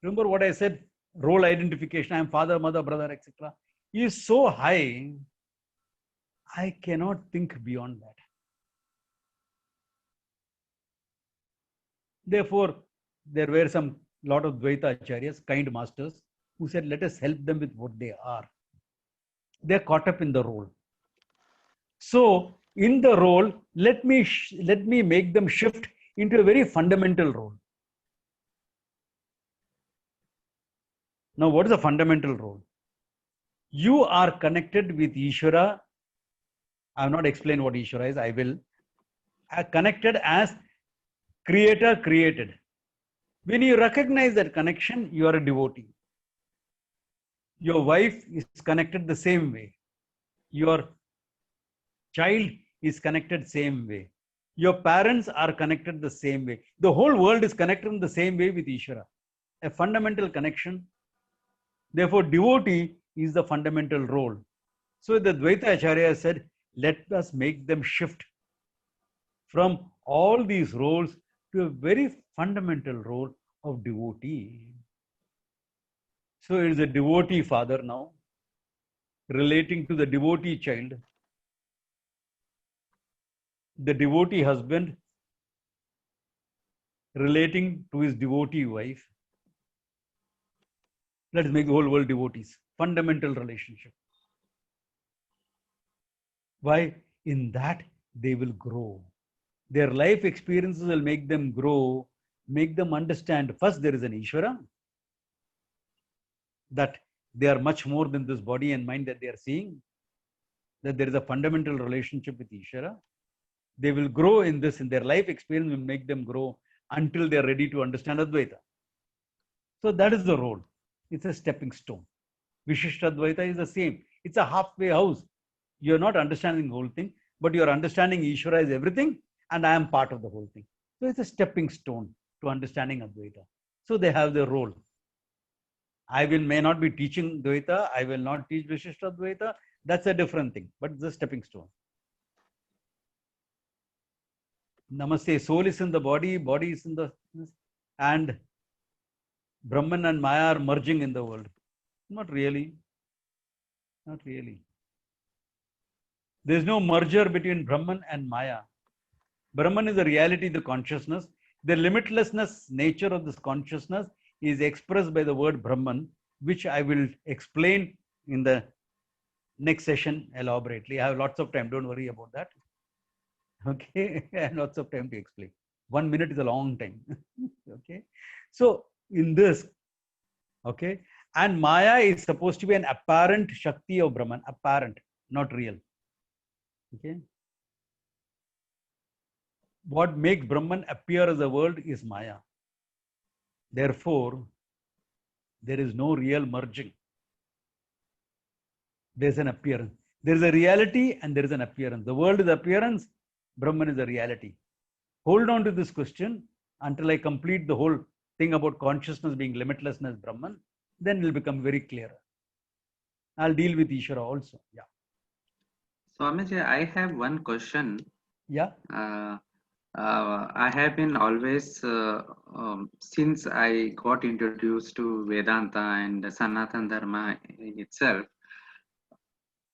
Remember what I said? Role identification, I am father, mother, brother, etc. is so high, I cannot think beyond that. Therefore, there were some lot of Dvaita Acharyas, kind masters, who said, let us help them with what they are. They're caught up in the role. So, in the role, let me make them shift into a very fundamental role. Now, what is a fundamental role? You are connected with Ishvara. I have not explained what Ishvara is. I will. Connected as creator created. When you recognize that connection, you are a devotee. Your wife is connected the same way. Your child is connected same way. Your parents are connected the same way. The whole world is connected in the same way with Ishvara. A fundamental connection. Therefore, devotee is the fundamental role. So the Dvaita Acharya said, let us make them shift from all these roles to a very fundamental role of devotee. So it is a devotee father now, relating to the devotee child, the devotee husband relating to his devotee wife. Let's make the whole world devotees. Fundamental relationship. Why? In that they will grow. Their life experiences will make them grow, make them understand. First, there is an Ishvara, that they are much more than this body and mind that they are seeing, that there is a fundamental relationship with Ishvara. They will grow in this, and their life experience will make them grow until they are ready to understand Advaita. So that is the role. It's a stepping stone. Vishishta Advaita is the same. It's a halfway house. You're not understanding the whole thing, but you're understanding Ishvara is everything, and I am part of the whole thing. So it's a stepping stone to understanding Advaita. So they have their role. I may not be teaching Dvaita. I will not teach Vishishta Advaita. That's a different thing, but it's a stepping stone. Namaste. Soul is in the body, body is in the, and Brahman and Maya are merging in the world. Not really. Not really. There is no merger between Brahman and Maya. Brahman is the reality, the consciousness. The limitlessness nature of this consciousness is expressed by the word Brahman, which I will explain in the next session elaborately. I have lots of time. Don't worry about that. Okay, I have lots of time to explain. 1 minute is a long time. Okay. So in this, okay, and Maya is supposed to be an apparent Shakti of Brahman, apparent, not real. Okay. What makes Brahman appear as a world is Maya. Therefore, there is no real merging. There's an appearance. There is a reality and there is an appearance. The world is appearance, Brahman is a reality. Hold on to this question until I complete the whole thing about consciousness being limitlessness, Brahman. Then it will become very clear. I'll deal with Ishvara also. Yeah. Swamiji, I have one question. Yeah. I have been always, since I got introduced to Vedanta and Sanatana Dharma in itself,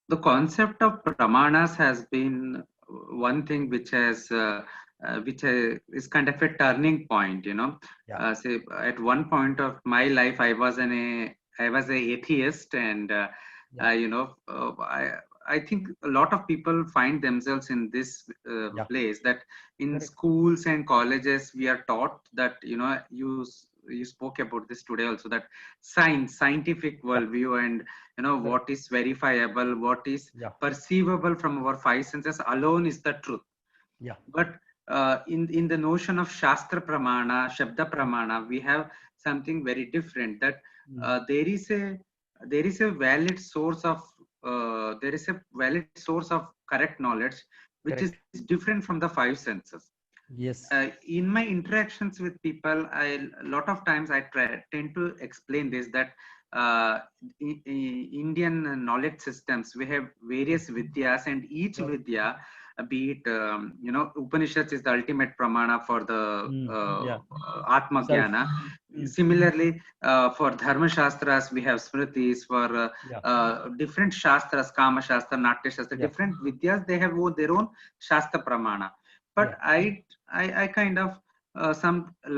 the concept of pramanas has been one thing which has, is kind of a turning point. Yeah. Say at one point of my life, I was an atheist, and Yeah. I think a lot of people find themselves in this Yeah. place, that in Correct. schools and colleges we are taught that, you spoke about this today also, that scientific worldview, and Correct. what is verifiable, what is Yeah. perceivable from our five senses alone is the truth. Yeah. But in the notion of Shastra Pramana, Shabda Pramana, we have something very different, that there is a valid source of correct knowledge, which Correct. is different from the five senses. Yes. In my interactions with people, a lot of times I tend to explain this, that in Indian knowledge systems, we have various vidyas, and each vidya, be it, Upanishads is the ultimate pramana for the Yeah. Atma Self. Jnana. Similarly, for Dharma Shastras, we have Smritis. For Yeah. different Shastras, Kama Shastra, Natya Shastra, Yeah. different vidyas, they have their own Shastra Pramana. But Yeah. I kind of, a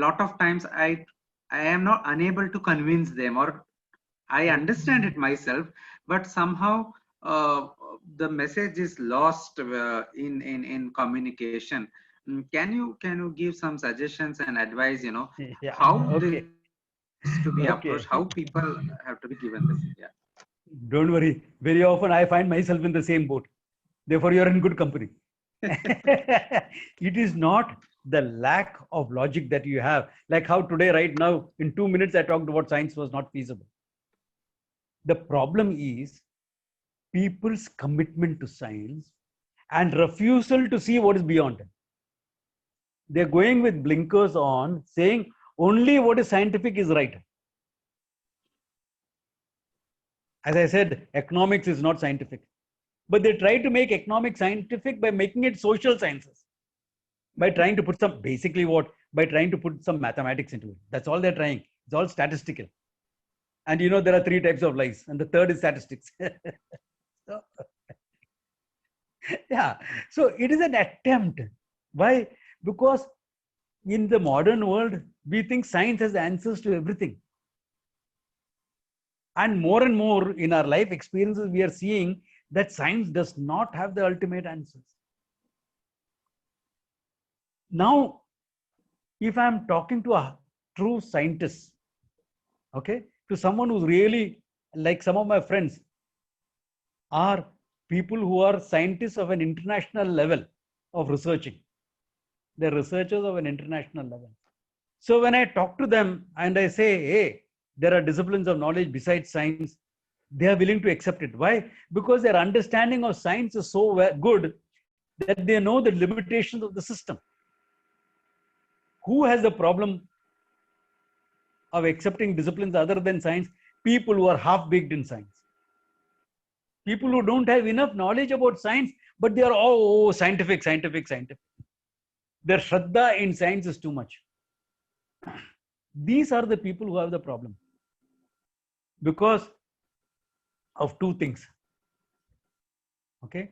lot of times I am not unable to convince them, or I Correct. understand it myself, but somehow the message is lost in communication. Can you give some suggestions and advice? Yeah. How Okay. this to be Okay. approached? How people have to be given this? Yeah. Don't worry. Very often I find myself in the same boat. Therefore, you're in good company. It is not the lack of logic that you have. Like how today, right now, in 2 minutes, I talked about science was not feasible. The problem is people's commitment to science and refusal to see what is beyond them. They're going with blinkers on, saying only what is scientific is right. As I said, economics is not scientific. But they try to make economics scientific by making it social sciences. By trying to put some, basically what? By trying to put some mathematics into it. That's all they're trying. It's all statistical. And there are 3 types of lies. And the third is statistics. So, yeah. So it is an attempt. Why? Because in the modern world, we think science has answers to everything. And more in our life experiences, we are seeing that science does not have the ultimate answers. Now, if I'm talking to a true scientist, okay, to someone who's really, like some of my friends are people who are scientists of an international level of researching. They're researchers of an international level. So when I talk to them and I say, hey, there are disciplines of knowledge besides science, they are willing to accept it. Why? Because their understanding of science is so good that they know the limitations of the system. Who has a problem of accepting disciplines other than science? People who are half-baked in science. People who don't have enough knowledge about science, but they are all scientific. Their shraddha in science is too much. These are the people who have the problem. Because of 2 things. Okay.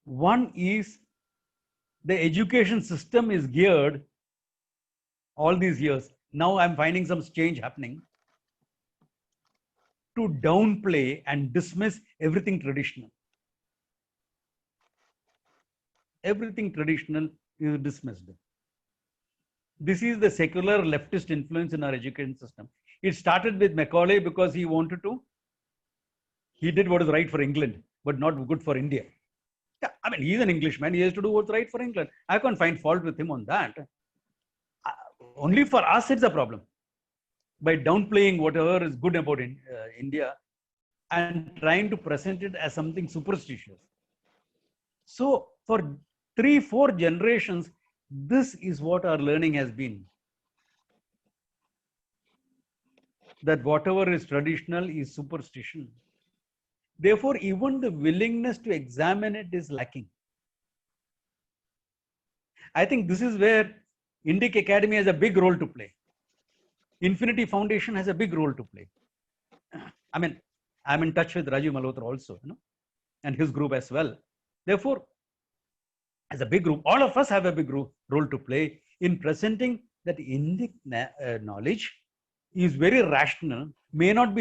One is the education system is geared all these years. Now I'm finding some change happening to downplay and dismiss everything traditional. Everything traditional is dismissed. This is the secular leftist influence in our education system. It started with Macaulay because he did what is right for England, but not good for India. Yeah, I mean, he's an Englishman. He has to do what's right for England. I can't find fault with him on that. Only for us, it's a problem. By downplaying whatever is good about India and trying to present it as something superstitious. So for 3-4 generations, this is what our learning has been. That whatever is traditional is superstition. Therefore, even the willingness to examine it is lacking. I think this is where Indic Academy has a big role to play. Infinity Foundation has a big role to play. I mean, I'm in touch with Rajiv Malhotra also, and his group as well. Therefore, as a big group, all of us have a big role to play in presenting that Indic knowledge is very rational.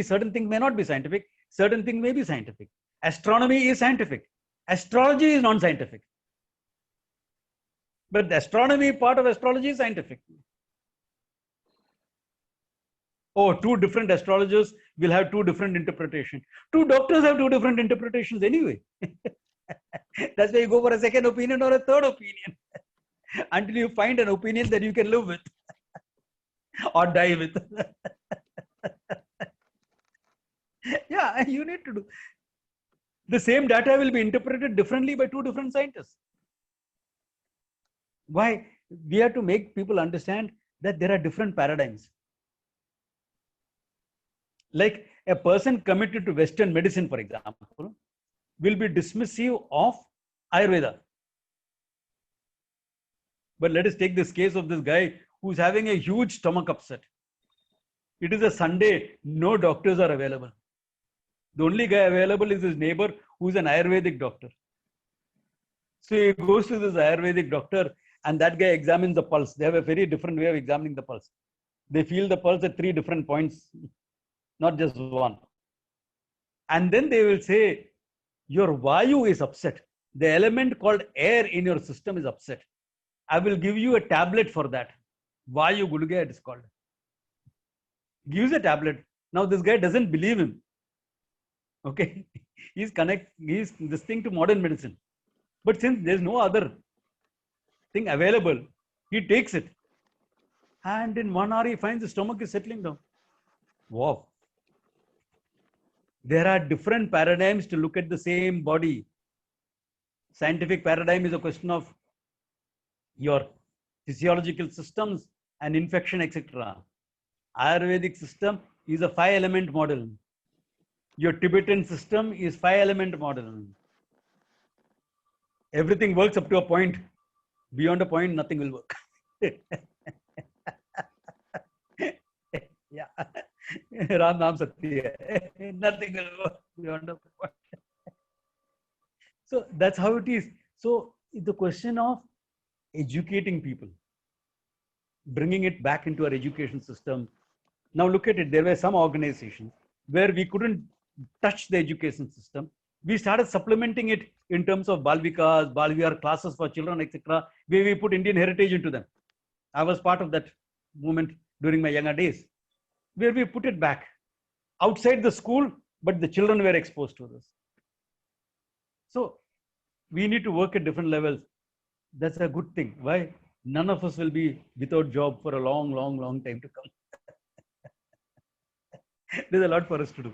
Certain things may not be scientific. Certain things may be scientific. Astronomy is scientific. Astrology is non-scientific. But the astronomy part of astrology is scientific. Oh, 2 different astrologers will have 2 different interpretations. 2 doctors have 2 different interpretations anyway. That's why you go for a second opinion or a third opinion until you find an opinion that you can live with or die with. Yeah, you need to do. The same data will be interpreted differently by 2 different scientists. Why? We have to make people understand that there are different paradigms. Like a person committed to Western medicine, for example, will be dismissive of Ayurveda. But let us take this case of this guy who's having a huge stomach upset. It is a Sunday, no doctors are available. The only guy available is his neighbor who's an Ayurvedic doctor. So he goes to this Ayurvedic doctor and that guy examines the pulse. They have a very different way of examining the pulse. They feel the pulse at 3 different points, not just one. And then they will say, your Vayu is upset. The element called air in your system is upset. I will give you a tablet for that. Vayu Gulga it is called. Gives a tablet. Now this guy doesn't believe him. Okay. He's this thing to modern medicine. But since there's no other thing available, he takes it. And in 1 hour, he finds the stomach is settling down. Wow. There are different paradigms to look at the same body. Scientific paradigm is a question of your physiological systems and infection, etc. Ayurvedic system is a 5-element model. Your Tibetan system is 5-element model. Everything works up to a point. Beyond a point, nothing will work. Yeah. Ram Naam Satya. Nothing will work beyond a point. So that's how it is. So the question of educating people, bringing it back into our education system. Now look at it. There were some organizations where we couldn't touch the education system. We started supplementing it in terms of Bal Vikas, Bal Vihar classes for children, etc., where we put Indian heritage into them. I was part of that movement during my younger days, where we put it back outside the school, but the children were exposed to this. So we need to work at different levels. That's a good thing. Why? None of us will be without job for a long, long, long time to come. There's a lot for us to do.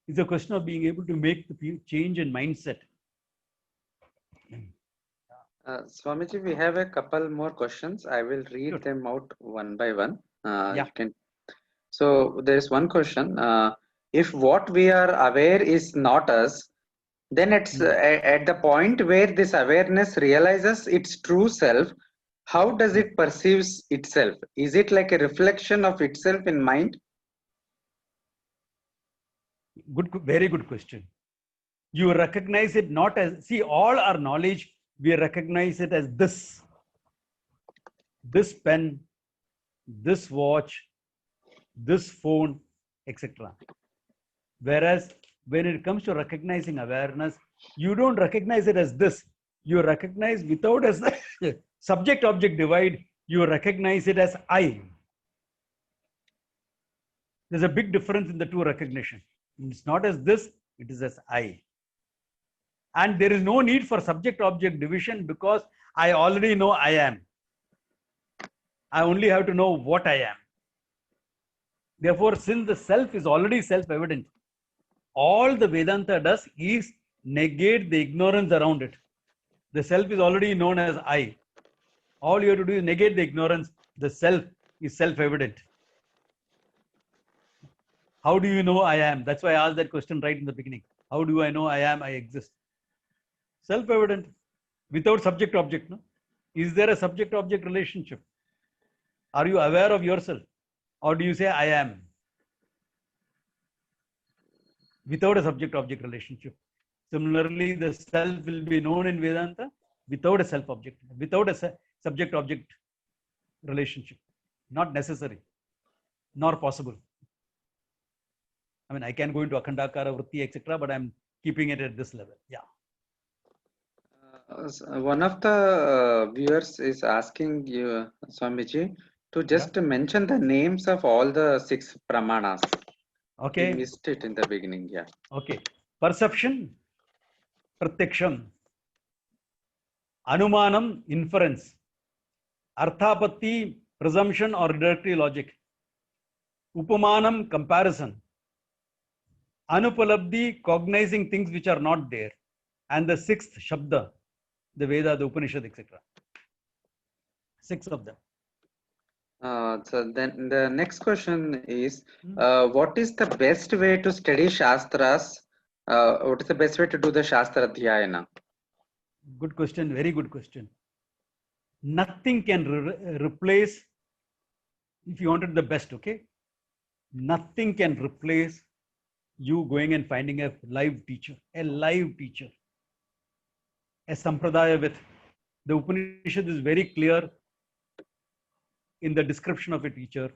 It's a question of being able to make the change in mindset. Swamiji, we have a couple more questions. I will read them out one by one. Yeah. So there is one question. If what we are aware is not us, then it's at the point where this awareness realizes its true self, how does it perceives itself? Is it like a reflection of itself in mind? Very good question. You recognize it not as, see, all our knowledge, we recognize it as this pen, this watch, this phone, etc. Whereas when it comes to recognizing awareness, you don't recognize it as this. You recognize without as the subject-object divide, you recognize it as I. There's a big difference in the two recognition. It's not as this, it is as I. And there is no need for subject-object division because I already know I am. I only have to know what I am. Therefore, since the self is already self-evident, all the Vedanta does is negate the ignorance around it. The self is already known as I. All you have to do is negate the ignorance. The self is self-evident. How do you know I am? That's why I asked that question right in the beginning. How do I know I am, I exist? Self-evident, without subject-object. No? Is there a subject-object relationship? Are you aware of yourself? Or do you say I am? Without a subject-object relationship. Similarly, the self will be known in Vedanta without a self-object, without a subject-object relationship. Not necessary, nor possible. I mean, I can go into Akhandakara, Vritti, etc., but I'm keeping it at this level. Yeah. One of the viewers is asking you, Swamiji, to just mention the names of all the 6 pramanas. Okay. We missed it in the beginning. Yeah. Okay. Perception, pratyaksham. Anumanam, inference. Arthapatti, presumption or deductive logic. Upamanam, comparison. Anupalabdhi, cognizing things which are not there. And the 6th, Shabda, the Veda, the Upanishad, etc. 6 of them. So then the next question is, what is the best way to study Shastras? What is the best way to do the Shastra Dhyayana? Good question, very good question. Nothing can replace, if you wanted the best, okay? Nothing can replace you going and finding a live teacher, a sampradaya with. The Upanishad is very clear in the description of a teacher,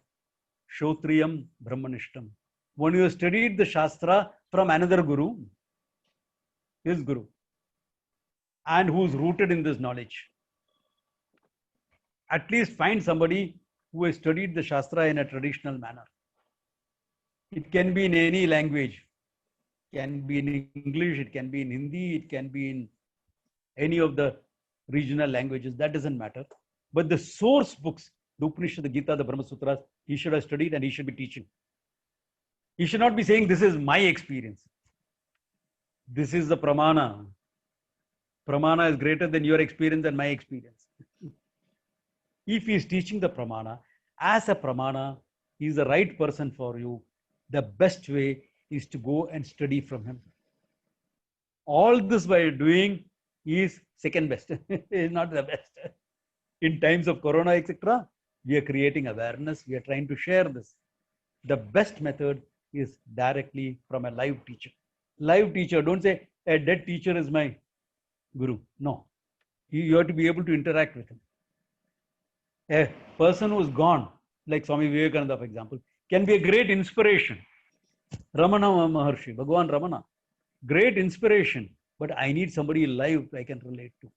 Shotriyam Brahmanishtam. When you have studied the Shastra from another guru, his guru, and who's rooted in this knowledge, at least find somebody who has studied the Shastra in a traditional manner. It can be in any language. It can be in English, it can be in Hindi, it can be in any of the regional languages. That doesn't matter. But the source books, the Upanishad, the Gita, the Brahma Sutras, he should have studied and he should be teaching. He should not be saying, this is my experience. This is the pramana. Pramana is greater than your experience and my experience. If he is teaching the pramana, as a pramana, he is the right person for you. The best way is to go and study from him. All this by doing is second best. Is not the best. In times of corona, etc., we are creating awareness. We are trying to share this. The best method is directly from a live teacher. Live teacher, don't say a dead teacher is my guru. No. You have to be able to interact with him. A person who is gone, like Swami Vivekananda, for example, can be a great inspiration. Ramana Maharshi, Bhagavan Ramana, great inspiration, but I need somebody live I can relate to.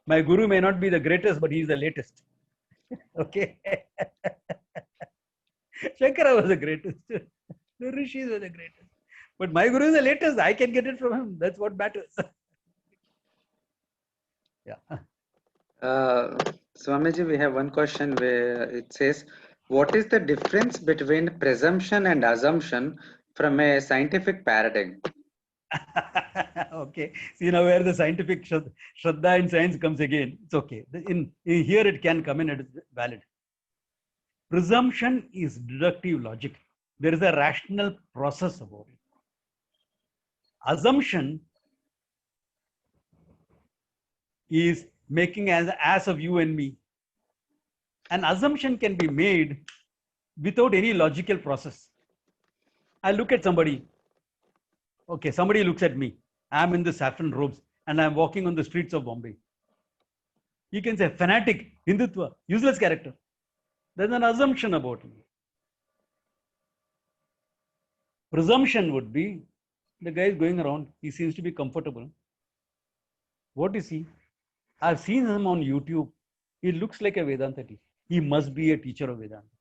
My guru may not be the greatest, but he is the latest. Okay. Shankara was the greatest. The rishis were the greatest. But my guru is the latest. I can get it from him. That's what matters. Yeah. Swamiji, we have one question where it says, what is the difference between presumption and assumption from a scientific paradigm? Okay. See now where the scientific Shraddha in science comes again. It's okay. In here it can come in, it is valid. Presumption is deductive logic. There is a rational process about it. Assumption is making an ass of you and me. An assumption can be made without any logical process. I look at somebody. Okay, somebody looks at me. I'm in the saffron robes and I'm walking on the streets of Bombay. You can say fanatic, Hindutva, useless character. There's an assumption about me. Presumption would be the guy is going around. He seems to be comfortable. What is he? I've seen him on YouTube. he looks like a Vedanta teacher. He must be a teacher of Vedanta.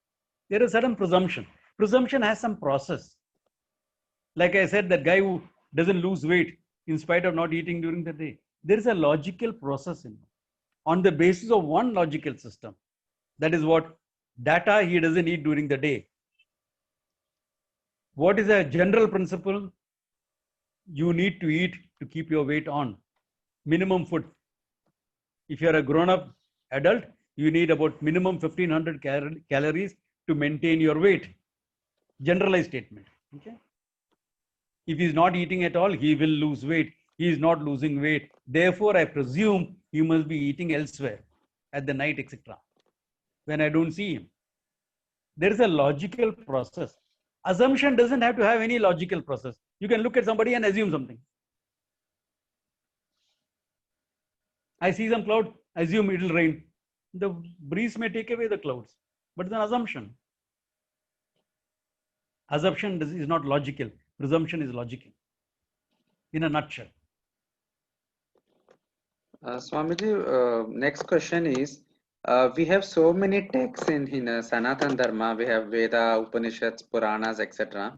There is certain presumption. Presumption has some process. Like I said, that guy who doesn't lose weight in spite of not eating during the day. There is a logical process in it. On the basis of one logical system. That is what data he doesn't eat during the day. What is a general principle? You need to eat to keep your weight on. Minimum food. If you are a grown-up adult, you need about minimum 1500 calories to maintain your weight. Generalized statement. Okay. If he is not eating at all, he will lose weight. He is not losing weight. Therefore, I presume he must be eating elsewhere at the night, etc. When I don't see him. There is a logical process. Assumption doesn't have to have any logical process. You can look at somebody and assume something. I see some cloud, assume it will rain. The breeze may take away the clouds, but it's an assumption. Assumption is not logical. Presumption is logical. In a nutshell. Swamiji, next question is, we have so many texts in Sanatana Dharma. We have Veda, Upanishads, Puranas, etc.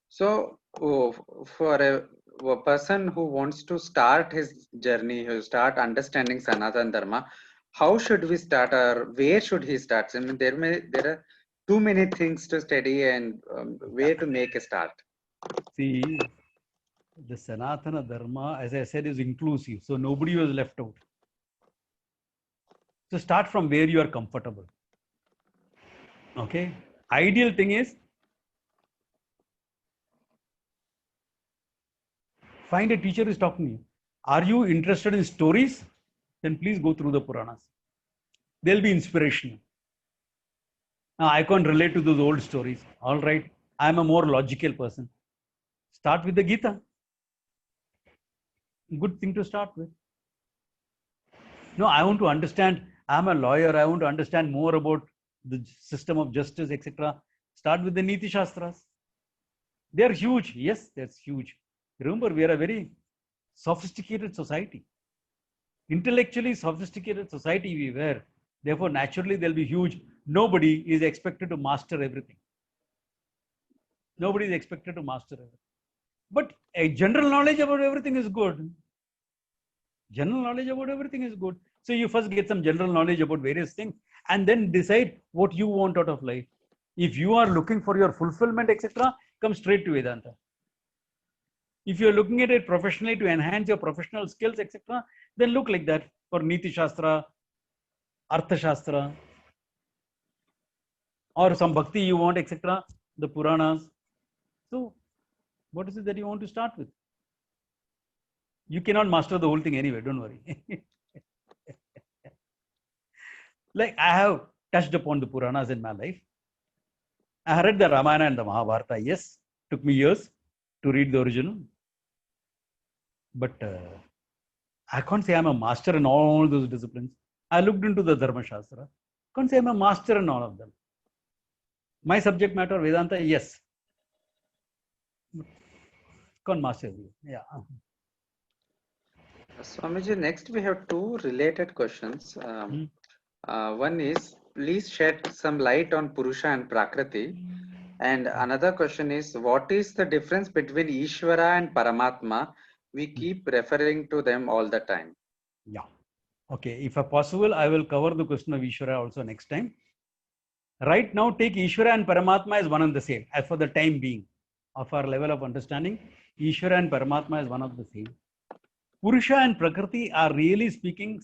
So, for a person who wants to start his journey, who start understanding Sanatana Dharma, how should we start, or where should he start? I mean, there are too many things to study, and where to make a start. See, the Sanatana Dharma, as I said, is inclusive. So nobody was left out. So start from where you are comfortable. Okay. Ideal thing is find a teacher who is talking to you. Are you interested in stories? Then please go through the Puranas. They'll be inspirational. Now, I can't relate to those old stories. All right. I'm a more logical person. Start with the Gita. Good thing to start with. No, I want to understand. I'm a lawyer. I want to understand more about the system of justice, etc. Start with the Niti Shastras. They're huge. Yes, that's huge. Remember, we are a very sophisticated society. Intellectually sophisticated society we were. Therefore, naturally, they'll be huge. Nobody is expected to master everything. Nobody is expected to master everything. But a general knowledge about everything is good. General knowledge about everything is good. So you first get some general knowledge about various things and then decide what you want out of life. If you are looking for your fulfillment, etc., come straight to Vedanta. If you're looking at it professionally to enhance your professional skills, etc., then look like that for Niti Shastra, Artha Shastra, or some bhakti you want, etc., the Puranas. So, what is it that you want to start with? You cannot master the whole thing anyway, don't worry. Like I have touched upon the Puranas in my life. I read the Ramayana and the Mahabharata. Yes, took me years to read the original. But I can't say I'm a master in all those disciplines. I looked into the Dharma Shastra. Can't say I'm a master in all of them. My subject matter, Vedanta, yes. Can't master it. Yeah. Swamiji, next we have two related questions. One is, please shed some light on Purusha and Prakriti. And another question is, what is the difference between Ishvara and Paramatma? We keep referring to them all the time. Yeah. Okay. If possible, I will cover the question of Ishvara also next time. Right now, take Ishvara and Paramatma as one and the same, as for the time being of our level of understanding. Ishvara and Paramatma is one of the same. Purusha and Prakriti are really speaking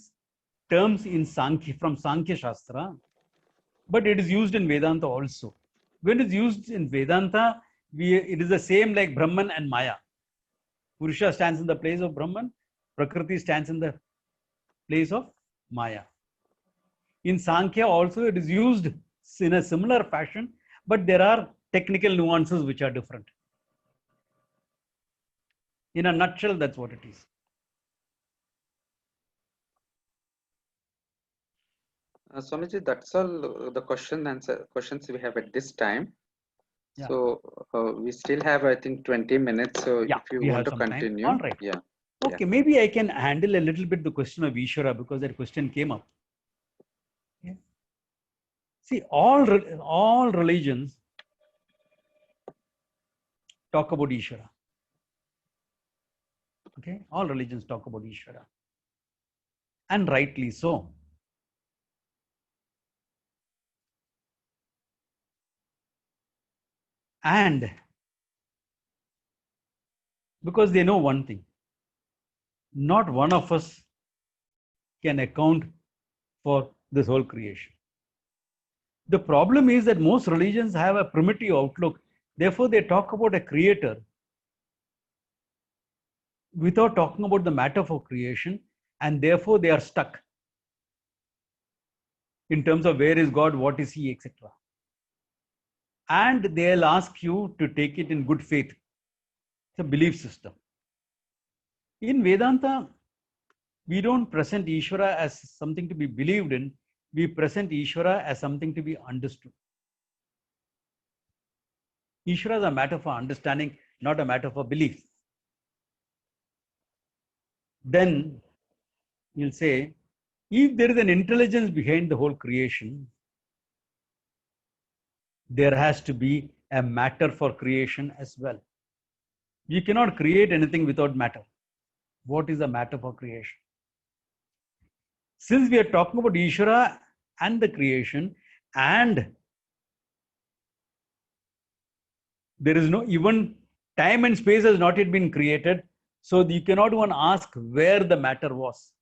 terms in Sankhya, from Sankhya Shastra, but it is used in Vedanta also. When it is used in Vedanta, it is the same like Brahman and Maya. Purusha stands in the place of Brahman, Prakriti stands in the place of Maya. In Sankhya also it is used in a similar fashion, but there are technical nuances which are different. In a nutshell, that's what it is. Swamiji, that's all the questions we have at this time. Yeah. So we still have, I think, 20 minutes. So yeah, if you want to continue. All right. Yeah. Okay, maybe I can handle a little bit the question of Ishvara because that question came up. See, all religions talk about Ishvara. Okay, all religions talk about Ishvara, and rightly so. And because they know one thing, not one of us can account for this whole creation. The problem is that most religions have a primitive outlook. Therefore, they talk about a creator without talking about the matter for creation, and therefore they are stuck in terms of where is God, what is He, etc. And they'll ask you to take it in good faith. It's a belief system. In Vedanta, we don't present Ishvara as something to be believed in, we present Ishvara as something to be understood. Ishvara is a matter for understanding, not a matter for belief. Then you'll say, if there is an intelligence behind the whole creation, there has to be a matter for creation as well. You cannot create anything without matter. What is the matter for creation? Since we are talking about Ishvara and the creation, and there is no, even time and space has not yet been created, so you cannot even ask where the matter was.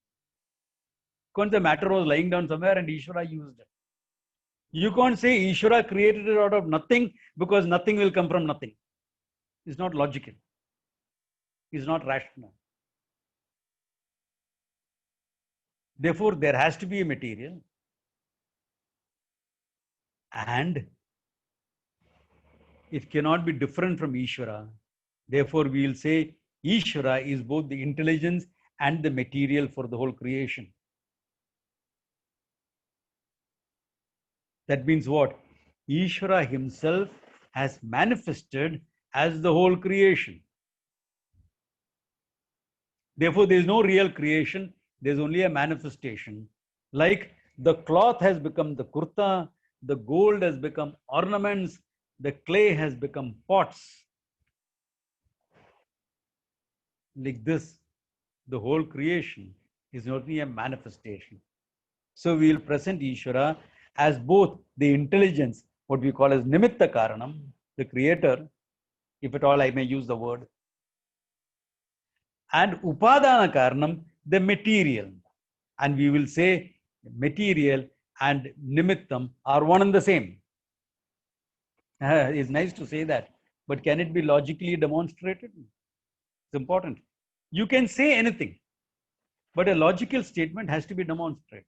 Because the matter was lying down somewhere and Ishvara used it. You can't say Ishvara created it out of nothing, because nothing will come from nothing. It's not logical. It's not rational. Therefore, there has to be a material, and it cannot be different from Ishvara. Therefore, we will say Ishvara is both the intelligence and the material for the whole creation. That means what? Ishvara himself has manifested as the whole creation. Therefore, there is no real creation, there is only a manifestation. Like the cloth has become the kurta, the gold has become ornaments, the clay has become pots. Like this, the whole creation is only a manifestation. So we will present Ishvara as both the intelligence, what we call as Nimitta Karanam, the creator, if at all I may use the word, and Upadana Karanam, the material. And we will say material and Nimittam are one and the same. It's nice to say that, but can it be logically demonstrated? It's important. You can say anything, but a logical statement has to be demonstrated.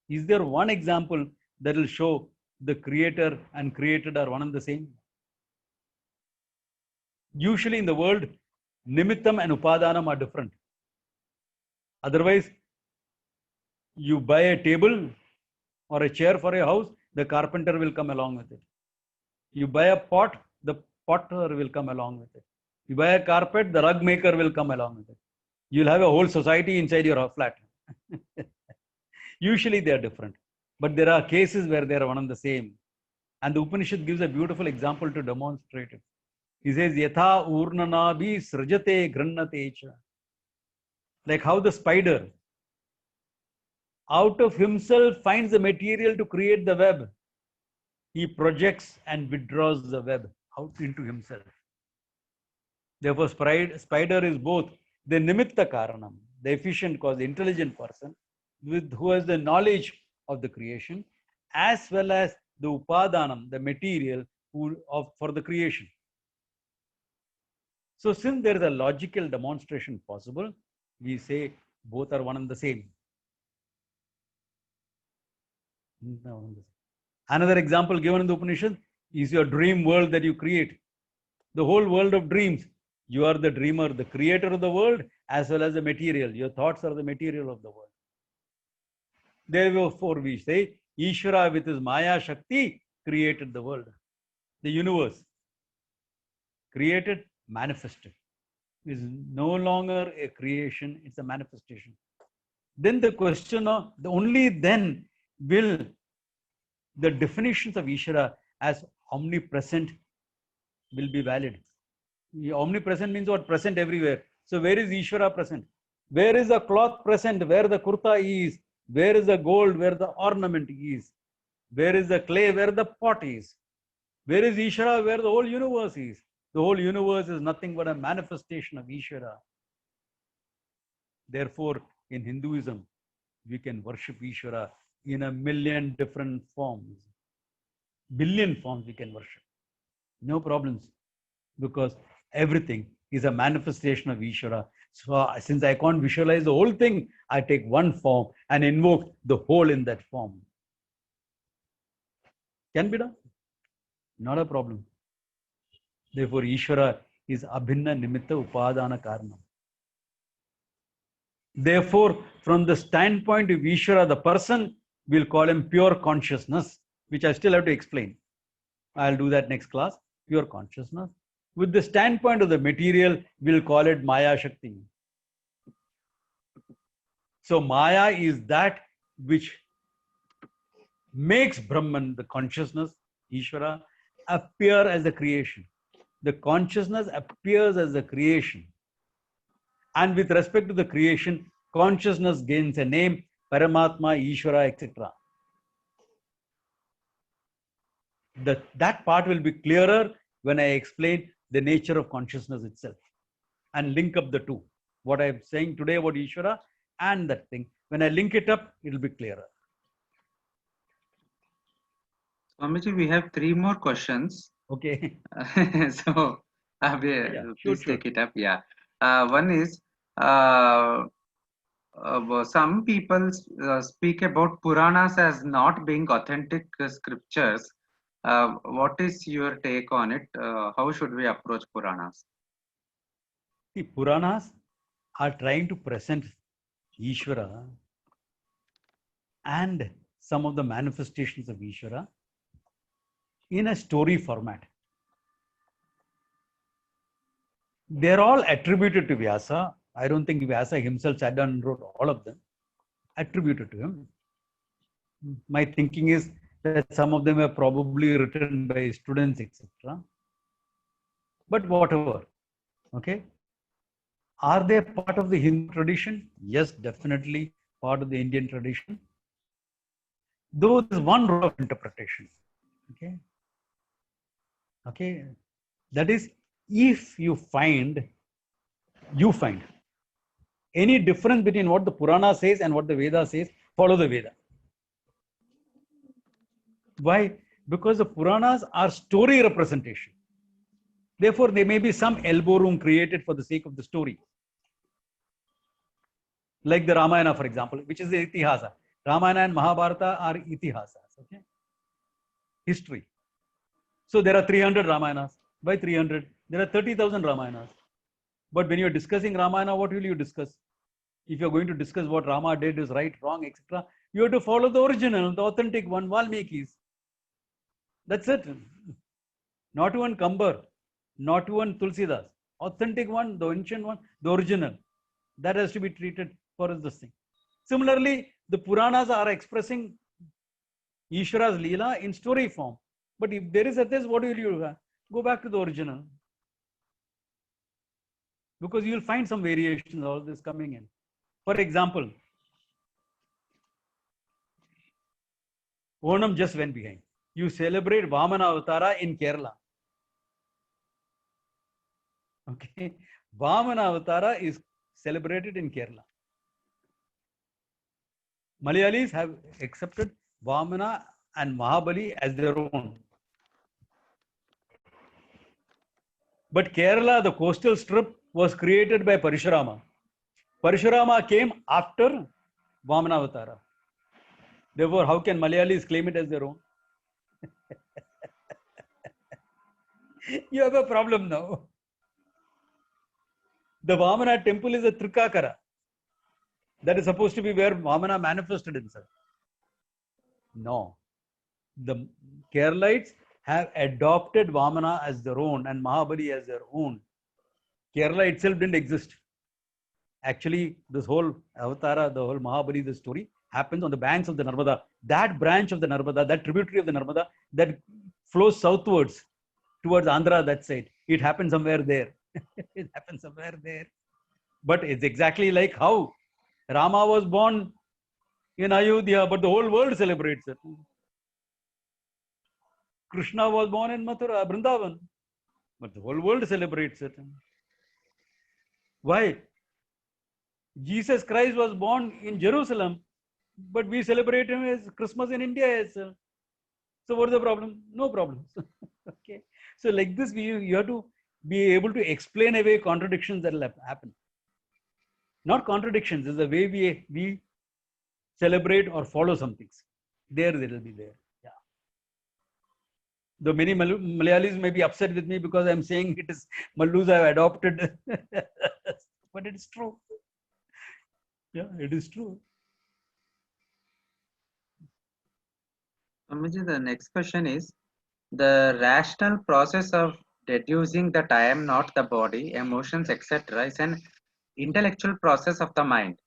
Is there one example that will show the creator and created are one and the same? Usually in the world, Nimittam and Upadanam are different. Otherwise, you buy a table or a chair for a house, the carpenter will come along with it. You buy a pot, the potter will come along with it. You buy a carpet, the rug maker will come along with it. You'll have a whole society inside your flat. Usually they are different, but there are cases where they are one and the same. And the Upanishad gives a beautiful example to demonstrate it. He says, Yatha urnanabi srajate grannate cha. Like how the spider out of himself finds the material to create the web. He projects and withdraws the web out into himself. Therefore, spider is both the nimitta karanam, the efficient cause, the intelligent person, who has the knowledge of the creation, as well as the upadanam, the material for the creation. So, since there is a logical demonstration possible, we say both are one and the same. Another example given in the Upanishad is your dream world that you create. The whole world of dreams. You are the dreamer, the creator of the world, as well as the material. Your thoughts are the material of the world. Therefore, we say, Ishvara with his Maya Shakti created the world, the universe. Created, manifested. It is no longer a creation, it's a manifestation. Then the question of, only then will the definitions of Ishvara as omnipresent will be valid. Omnipresent means what? Present everywhere. So where is Ishvara present? Where is the cloth present? Where the kurta is? Where is the gold? Where the ornament is? Where is the clay? Where the pot is? Where is Ishvara? Where the whole universe is? The whole universe is nothing but a manifestation of Ishvara. Therefore, in Hinduism, we can worship Ishvara in a million different forms. Billion forms we can worship. No problems. Because everything is a manifestation of Ishvara. So since I can't visualize the whole thing, I take one form and invoke the whole in that form. Can be done. Not a problem. Therefore, Ishvara is Abhinna Nimitta Upadana Karana. Therefore, from the standpoint of Ishvara, the person, will call him pure consciousness, which I still have to explain. I'll do that next class. Pure consciousness. With the standpoint of the material, we'll call it Maya Shakti. So Maya is that which makes Brahman, the consciousness, Ishvara, appear as the creation. The consciousness appears as the creation. And with respect to the creation, consciousness gains a name, Paramatma, Ishvara, etc. That part will be clearer when I explain the nature of consciousness itself and link up the two. What I'm saying today about Ishvara and that thing. When I link it up, it will be clearer. Swamiji, we have 3 more questions. Okay. So, please sure. take it up. Yeah. One is, some people speak about Puranas as not being authentic scriptures. What is your take on it? How should we approach Puranas? The Puranas are trying to present Ishvara and some of the manifestations of Ishvara in a story format. They're all attributed to Vyasa. I don't think Vyasa himself sat down and wrote all of them. Attributed to him. My thinking is that some of them are probably written by students, etc. But whatever. Okay. Are they part of the Hindu tradition? Yes, definitely part of the Indian tradition. Though there's one rule of interpretation. Okay. Okay. That is, if you find any difference between what the Purana says and what the Veda says, follow the Veda. Why? Because the Puranas are story representation. Therefore, there may be some elbow room created for the sake of the story. Like the Ramayana, for example, which is the Itihasa. Ramayana and Mahabharata are Itihasas. Okay? History. So there are 300 Ramayanas. By 300, there are 30,000 Ramayanas. But when you're discussing Ramayana, what will you discuss? If you're going to discuss what Rama did is right, wrong, etc., you have to follow the original, the authentic one, Valmiki's. That's it. Not even Kambar, not even Tulsidas. Authentic one, the ancient one, the original. That has to be treated for this thing. Similarly, the Puranas are expressing Ishvara's Leela in story form. But if there is a test, what will you have? Go back to the original. Because you will find some variations, all this coming in. For example, Onam just went behind. You celebrate Vamana Avatara in Kerala. Okay. Vamana Avatara is celebrated in Kerala. Malayalis have accepted Vamana and Mahabali as their own. But Kerala, the coastal strip, was created by Parashurama. Parashurama came after Vamana Avatara. Therefore, how can Malayalis claim it as their own? You have a problem now. The Vamana temple is a Trikakara. That is supposed to be where Vamana manifested himself. No. The Keralites have adopted Vamana as their own and Mahabali as their own. Kerala itself didn't exist. Actually, this whole Avatara, the whole Mahabali, the story happens on the banks of the Narmada. That branch of the Narmada, that tributary of the Narmada that flows southwards towards Andhra, that side. It happens somewhere there. It happens somewhere there. But it's exactly like how Rama was born in Ayodhya, but the whole world celebrates it. Krishna was born in Mathura, Vrindavan, but the whole world celebrates it. Why? Jesus Christ was born in Jerusalem, but we celebrate him as Christmas in India as well. So what's the problem? No problems. Okay. So like this, you have to be able to explain away contradictions that will happen. Not contradictions, is the way we celebrate or follow some things. There will be there. Yeah. Though many Malayalis may be upset with me because I'm saying it is Mallus I've adopted. But it is true. Yeah, it is true. Swamiji, the next question is the rational process of deducing that I am not the body, emotions, etc. is an intellectual process of the mind.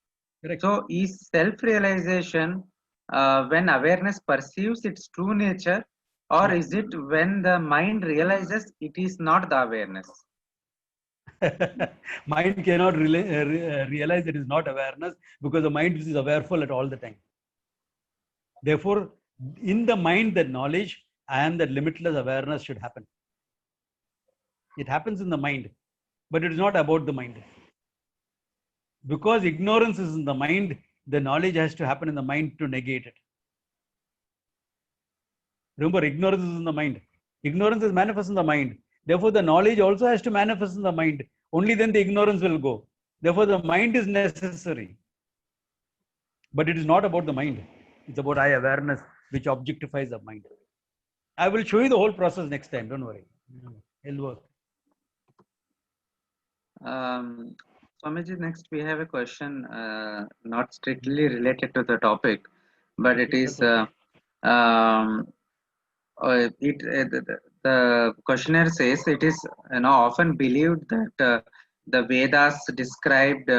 Correct. So, is self-realization when awareness perceives its true nature, or is it when the mind realizes it is not the awareness? Mind cannot realize it is not awareness because the mind is awareful at all the time. Therefore, in the mind, that knowledge and that limitless awareness should happen. It happens in the mind, but it is not about the mind. Because ignorance is in the mind, the knowledge has to happen in the mind to negate it. Remember, ignorance is in the mind. Ignorance is manifest in the mind. Therefore, the knowledge also has to manifest in the mind. Only then the ignorance will go. Therefore, the mind is necessary. But it is not about the mind. It's about I awareness, which objectifies the mind. I will show you the whole process next time. Don't worry. It'll work. Swamiji, next we have a question not strictly related to the topic, but it is the questionnaire says it is often believed that the Vedas described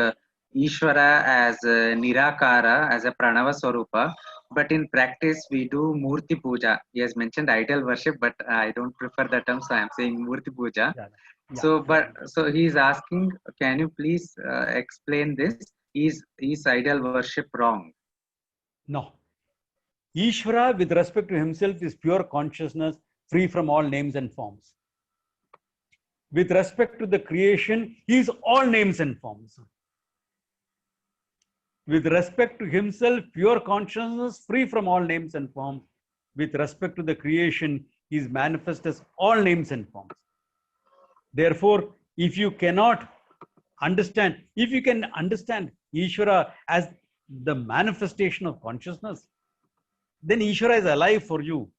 Ishvara as Nirakara, as a Pranava Swarupa, but in practice we do Murti Puja. He has mentioned idol worship, but I don't prefer the term, so I am saying Murti Puja. Yeah. So he is asking, can you please explain this? Is idol worship wrong? No. Ishvara, with respect to himself, is pure consciousness, free from all names and forms. With respect to the creation, he is all names and forms. With respect to himself, pure consciousness, free from all names and forms. With respect to the creation, he is manifest as all names and forms. Therefore, if you can understand Ishvara as the manifestation of consciousness, then Ishvara is alive for you.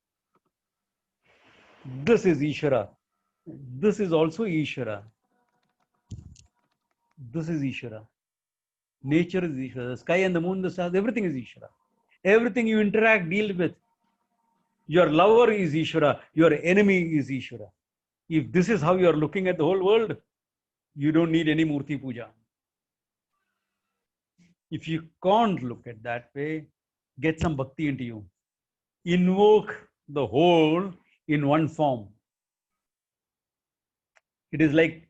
This is Ishvara. This is also Ishvara. This is Ishvara. Nature is Ishvara. The sky and the moon, the stars, everything is Ishvara. Everything you interact, deal with. Your lover is Ishvara. Your enemy is Ishvara. If this is how you are looking at the whole world, you don't need any Murti Puja. If you can't look at that way, get some bhakti into you. Invoke the whole in one form. It is like,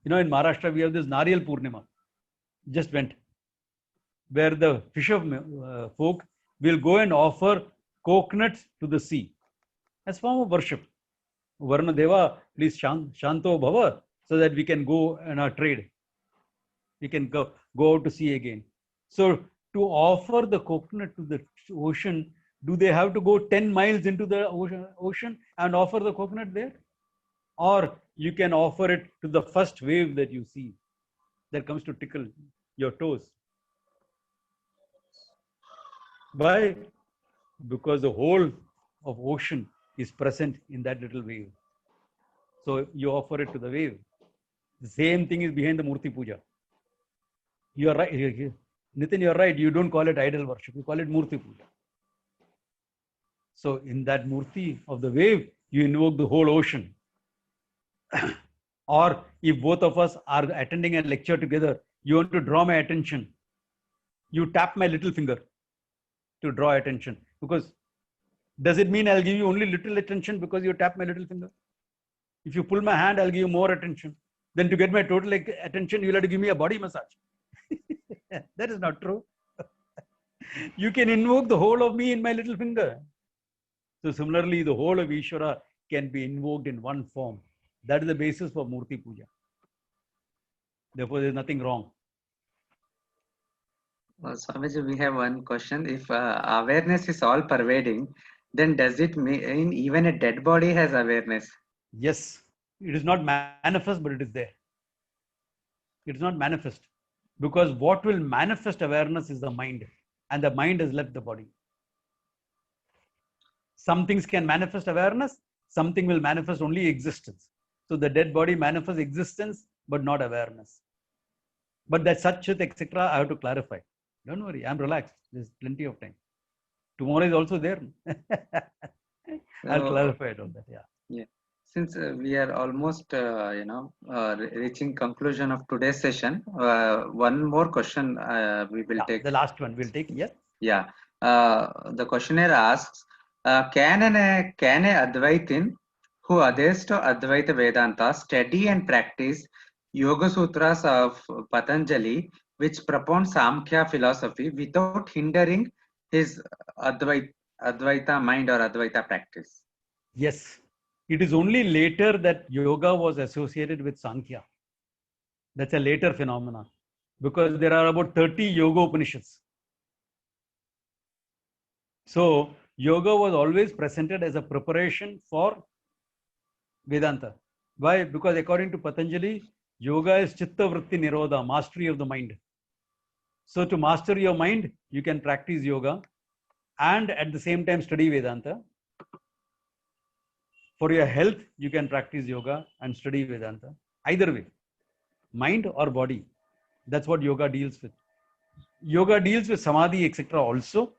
in Maharashtra, we have this Nariyal Purnima, just went, where the fisher folk will go and offer coconuts to the sea as form of worship. Varna Deva, please Shanto Bhava, so that we can go on our trade. We can go out to sea again. So to offer the coconut to the ocean, do they have to go 10 miles into the ocean and offer the coconut there? Or you can offer it to the first wave that you see that comes to tickle your toes. Why? Because the whole of ocean is present in that little wave. So you offer it to the wave. The same thing is behind the Murti Puja. You are right. Nitin, you are right. You don't call it idol worship. You call it Murti Puja. So in that Murti of the wave, you invoke the whole ocean. Or if both of us are attending a lecture together, you want to draw my attention. You tap my little finger. to draw attention. Because does it mean I'll give you only little attention because you tap my little finger? If you pull my hand, I'll give you more attention. Then to get my total attention, you'll have to give me a body massage. That is not true. You can invoke the whole of me in my little finger. So similarly, the whole of Ishvara can be invoked in one form. That is the basis for Murti Puja. Therefore, there is nothing wrong. Swamiji, we have one question. If awareness is all pervading, then does it mean even a dead body has awareness? Yes, it is not manifest, but it is there. It is not manifest. Because what will manifest awareness is the mind, and the mind has left the body. Some things can manifest awareness, something will manifest only existence. So the dead body manifests existence, but not awareness. But that Satchit, etc., I have to clarify. Don't worry, I'm relaxed. There's plenty of time. Tomorrow is also there. I'll clarify it on that. Yeah. Since we are almost, reaching conclusion of today's session, one more question we will take. The last one we'll take. Yes. Yeah. The questionnaire asks, can a Advaitin who adheres to Advaita Vedanta study and practice Yoga Sutras of Patanjali, which propound Samkhya philosophy, without hindering his Advaita mind or Advaita practice? Yes. It is only later that yoga was associated with Sankhya. That's a later phenomenon, because there are about 30 yoga Upanishads. So yoga was always presented as a preparation for Vedanta. Why? Because according to Patanjali, yoga is Chitta Vritti Nirodha, mastery of the mind. So to master your mind, you can practice yoga and at the same time study Vedanta. For your health, you can practice yoga and study Vedanta. Either way, mind or body. That's what yoga deals with. Yoga deals with samadhi, etc. also,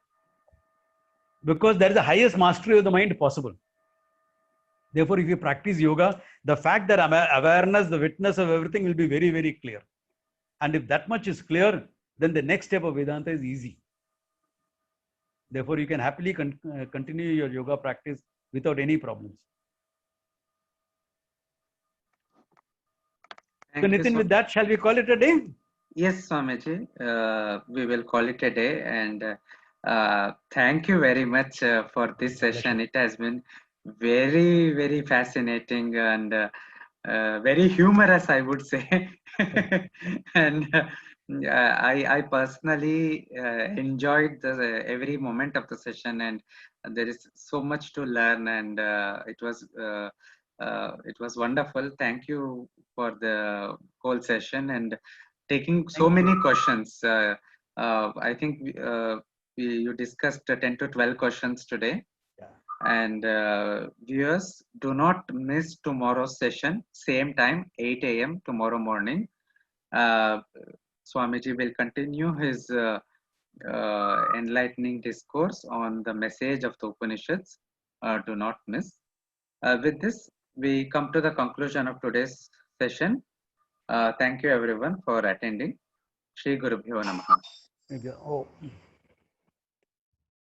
because that is the highest mastery of the mind possible. Therefore, if you practice yoga, the fact that awareness, the witness of everything will be very, very clear. And if that much is clear, then the next step of Vedanta is easy. Therefore, you can happily continue your yoga practice without any problems. So Nitin, with that, shall we call it a day? Yes, Swamiji, we will call it a day. And thank you very much for this session. It has been very, very fascinating and very humorous, I would say. And I personally enjoyed every moment of the session, and there is so much to learn, and it was wonderful. Thank you for the whole session and taking so many questions. I think you discussed 10 to 12 questions today. And viewers, do not miss tomorrow's session, same time, 8 a.m. tomorrow morning. Swamiji will continue his enlightening discourse on the message of the Upanishads. Do not miss. With this, we come to the conclusion of today's session. Thank you everyone for attending. Shri Gurubhyo Namaha. Oh.